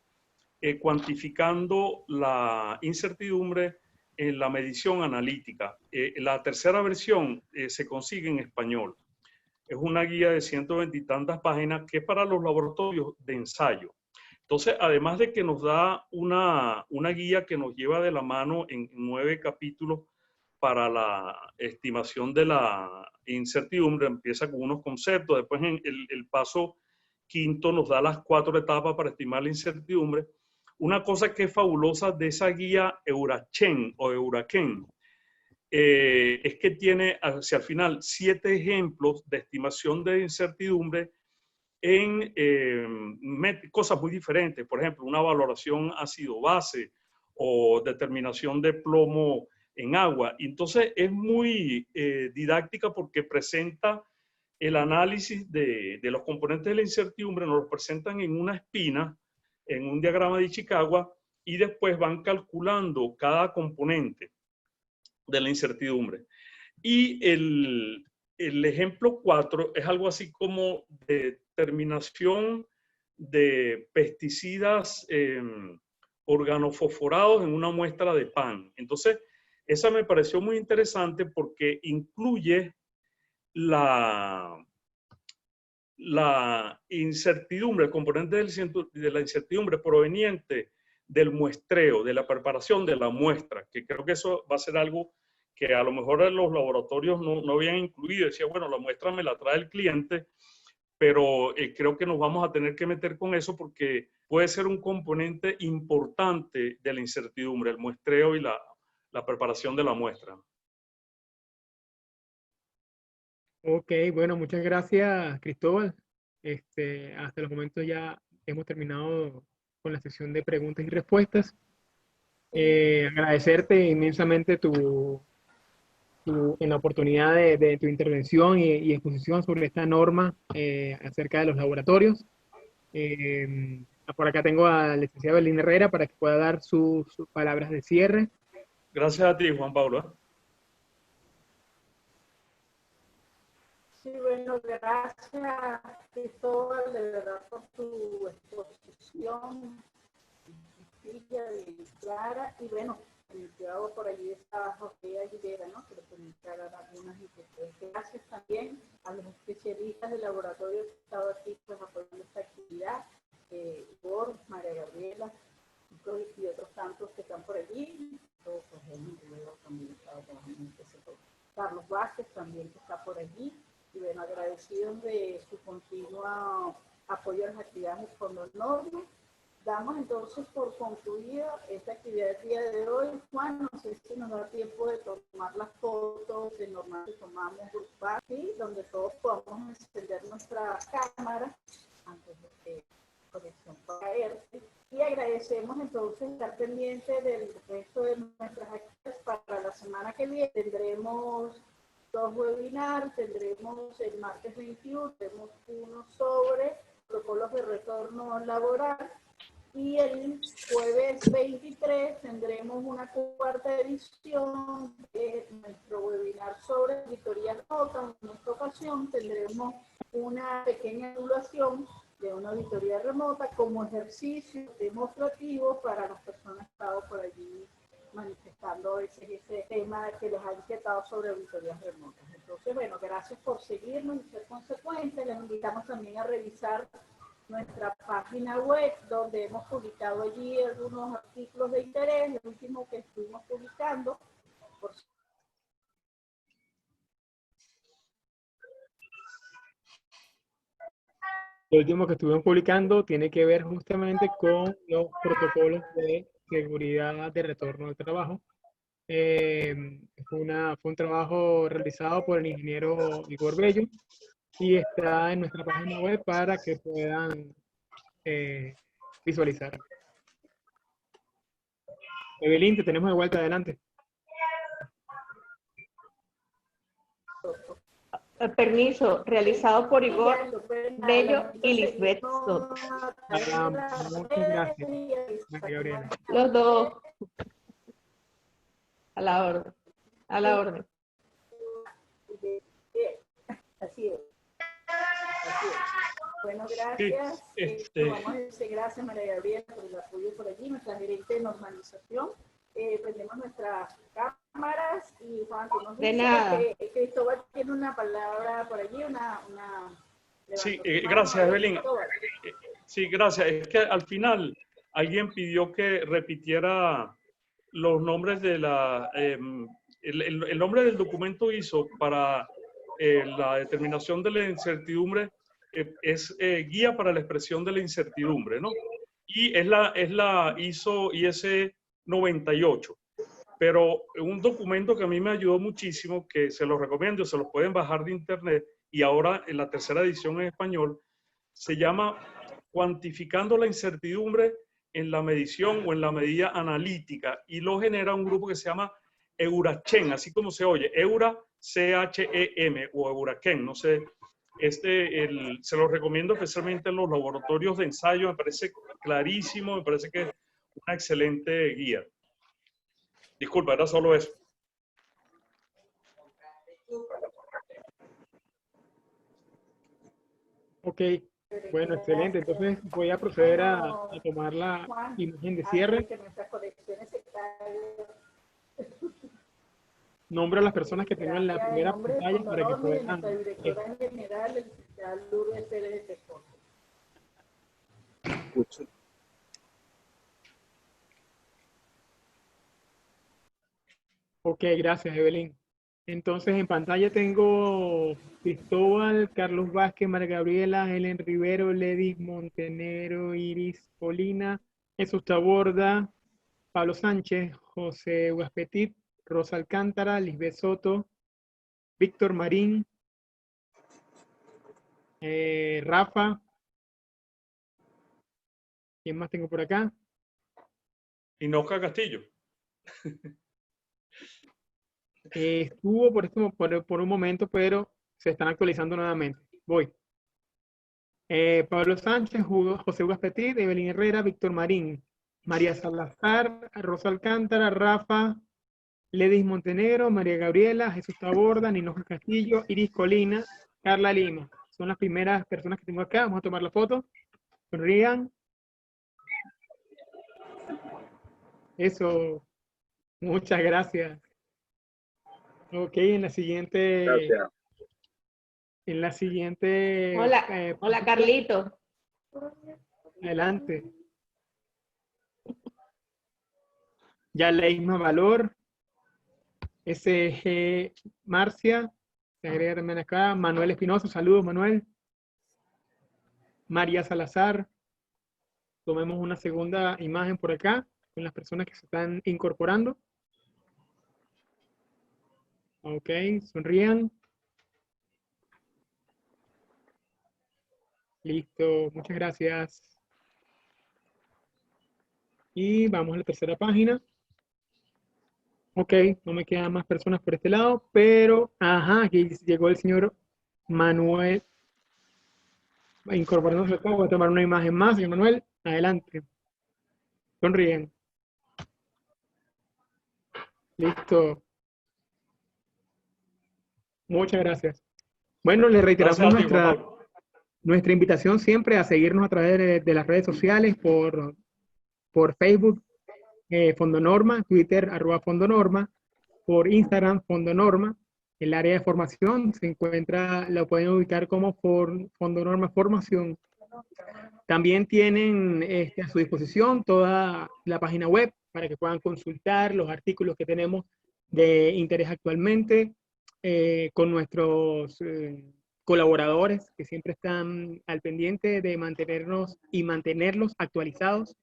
Cuantificando la incertidumbre en la medición analítica. La tercera versión se consigue en español. Es una guía de 120 y tantas páginas que es para los laboratorios de ensayo. Entonces, además de que nos da una guía que nos lleva de la mano en 9 capítulos para la estimación de la incertidumbre, empieza con unos conceptos, después en el paso quinto nos da las 4 etapas para estimar la incertidumbre. Una cosa que es fabulosa de esa guía Eurachen o Eurachen es que tiene hacia el final 7 ejemplos de estimación de incertidumbre en cosas muy diferentes. Por ejemplo, una valoración ácido-base o determinación de plomo en agua. Entonces es muy didáctica porque presenta el análisis de los componentes de la incertidumbre, nos los presentan en una espina, en un diagrama de Ishikawa, y después van calculando cada componente de la incertidumbre. Y el ejemplo 4 es algo así como determinación de pesticidas organofosforados en una muestra de pan. Entonces, esa me pareció muy interesante porque incluye la incertidumbre, el componente de la incertidumbre proveniente del muestreo, de la preparación de la muestra, que creo que eso va a ser algo que a lo mejor los laboratorios no habían incluido. Decía, bueno, la muestra me la trae el cliente, pero creo que nos vamos a tener que meter con eso porque puede ser un componente importante de la incertidumbre, el muestreo y la preparación de la muestra. Ok, bueno, muchas gracias, Cristóbal. Hasta los momentos ya hemos terminado con la sesión de preguntas y respuestas. Agradecerte inmensamente en la oportunidad de tu intervención y exposición sobre esta norma acerca de los laboratorios. Por acá tengo al licenciado Belín Herrera para que pueda dar sus palabras de cierre. Gracias a ti, Juan Pablo. ¿eh? Sí, bueno, gracias, Cristóbal, de verdad, por tu exposición sencilla y clara. Y bueno, yo por allí estaba José Aguilera, ¿no? Que le comunicaran algunas inquietudes. Gracias también a los especialistas del laboratorio que han estado aquí pues, apoyando esta actividad, por María Gabriela y otros tantos que están por allí. Todo, pues, también estaba trabajando en este sector. Carlos Vázquez también que está por allí. Y bueno, agradecidos de su continuo apoyo a las actividades del Fondo Norma. Damos entonces por concluida esta actividad del día de hoy. Juan, no sé si nos da tiempo de tomar las fotos de normal que tomamos grupal, ¿sí? Donde todos podamos encender nuestra cámara antes de que la conexión pueda caerse. Y agradecemos entonces estar pendientes del resto de nuestras actividades para la semana que viene. Tendremos 2 webinars, tendremos el martes 21, tenemos uno sobre protocolos de retorno laboral y el jueves 23 tendremos una cuarta edición de nuestro webinar sobre auditoría remota. En esta ocasión tendremos una pequeña evaluación de una auditoría remota como ejercicio demostrativo para las personas que han estado por allí manifestando ese tema que les ha inquietado sobre auditorías remotas. Entonces, bueno, gracias por seguirnos y ser consecuentes. Les invitamos también a revisar nuestra página web, donde hemos publicado allí algunos artículos de interés, el último que estuvimos publicando. Lo último que estuvimos publicando tiene que ver justamente con los protocolos de seguridad de retorno al trabajo. Fue un trabajo realizado por el ingeniero Igor Bello y está en nuestra página web para que puedan visualizar. Evelyn, te tenemos de vuelta, adelante. Permiso, realizado por Igor Bello y Lisbeth Soto. Muchas gracias, María Gabriela. Los dos. A la orden. A la orden. Así es. Así es. Bueno, gracias. Vamos a decir gracias, María Gabriela, por el apoyo por allí, nuestra gerente de normalización. Prendemos nuestras cámaras y Juan, que nos dice que Cristóbal tiene una palabra por allí, Sí, gracias, Evelyn. Sí, gracias. Es que al final alguien pidió que repitiera los nombres de el nombre del documento ISO para la determinación de la incertidumbre es guía para la expresión de la incertidumbre, ¿no? Y es la ISO IS 98. Pero un documento que a mí me ayudó muchísimo, que se los recomiendo, se los pueden bajar de internet, y ahora en la tercera edición en español, se llama Cuantificando la incertidumbre en la medición o en la medida analítica, y lo genera un grupo que se llama Eurachen, así como se oye, Eura CHEM o Eurachen, no sé. Se los recomiendo especialmente en los laboratorios de ensayo, me parece clarísimo, me parece que es una excelente guía. Disculpa, era solo eso. Ok, bueno, excelente. Entonces voy a proceder a tomar la imagen de cierre. Nombro a las personas que tengo en la primera pantalla para que puedan. Ok, gracias, Evelyn. Entonces en pantalla tengo Cristóbal, Carlos Vázquez, María Gabriela, Helen Rivero, Ledis Montenegro, Iris Polina, Jesús Taborda, Pablo Sánchez, José Huaspetit, Rosa Alcántara, Lisbeth Soto, Víctor Marín, Rafa. ¿Quién más tengo por acá? Inoca Castillo. Estuvo por un momento, pero se están actualizando nuevamente. Voy. Pablo Sánchez, José Hugo Petit, Evelyn Herrera, Víctor Marín, María Salazar, Rosa Alcántara, Rafa, Ledis Montenegro, María Gabriela, Jesús Taborda, Ninoja Castillo, Iris Colina, Carla Lima. Son las primeras personas que tengo acá. Vamos a tomar la foto. Sonrían. Eso. Muchas gracias. Ok, en la siguiente. Gracias. En la siguiente. Hola, hola Carlito. Adelante. Ya Leísma Valor. SG Marcia. Se agrega también acá. Manuel Espinosa. Saludos, Manuel. María Salazar. Tomemos una segunda imagen por acá con las personas que se están incorporando. Ok, sonrían. Listo, muchas gracias. Y vamos a la tercera página. Ok, no me quedan más personas por este lado, pero, ajá, aquí llegó el señor Manuel. Incorporándose acá, voy a tomar una imagen más, señor Manuel. Adelante. Sonríen. Listo. Muchas gracias. Bueno, le reiteramos Gracias a ti, Juan Pablo. nuestra invitación siempre a seguirnos a través de las redes sociales, por Facebook, Fondonorma, Twitter, @Fondonorma, por Instagram, Fondonorma. El área de formación se encuentra, lo pueden ubicar como Fondonorma Formación. También tienen a su disposición toda la página web para que puedan consultar los artículos que tenemos de interés actualmente, con nuestros colaboradores que siempre están al pendiente de mantenernos y mantenerlos actualizados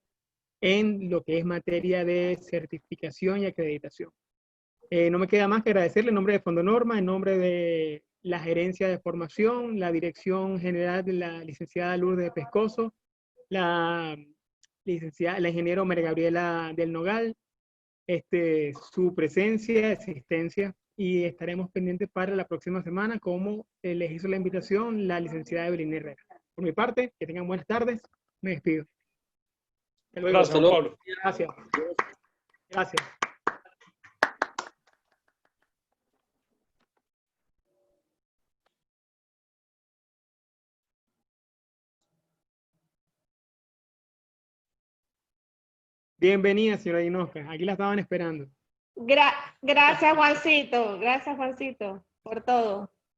en lo que es materia de certificación y acreditación. No me queda más que agradecerle en nombre de Fondonorma, en nombre de la gerencia de formación, la dirección general de la licenciada Lourdes Pescoso, la ingeniera María Gabriela del Nogal, su presencia, existencia, y estaremos pendientes para la próxima semana, como les hizo la invitación la licenciada Evelyn Herrera. Por mi parte, que tengan buenas tardes, me despido. Hasta luego. Gracias, Juan Pablo. Gracias. Gracias. Bienvenida, señora Inosca. Aquí la estaban esperando. Gracias, Juancito. Gracias, Juancito, por todo.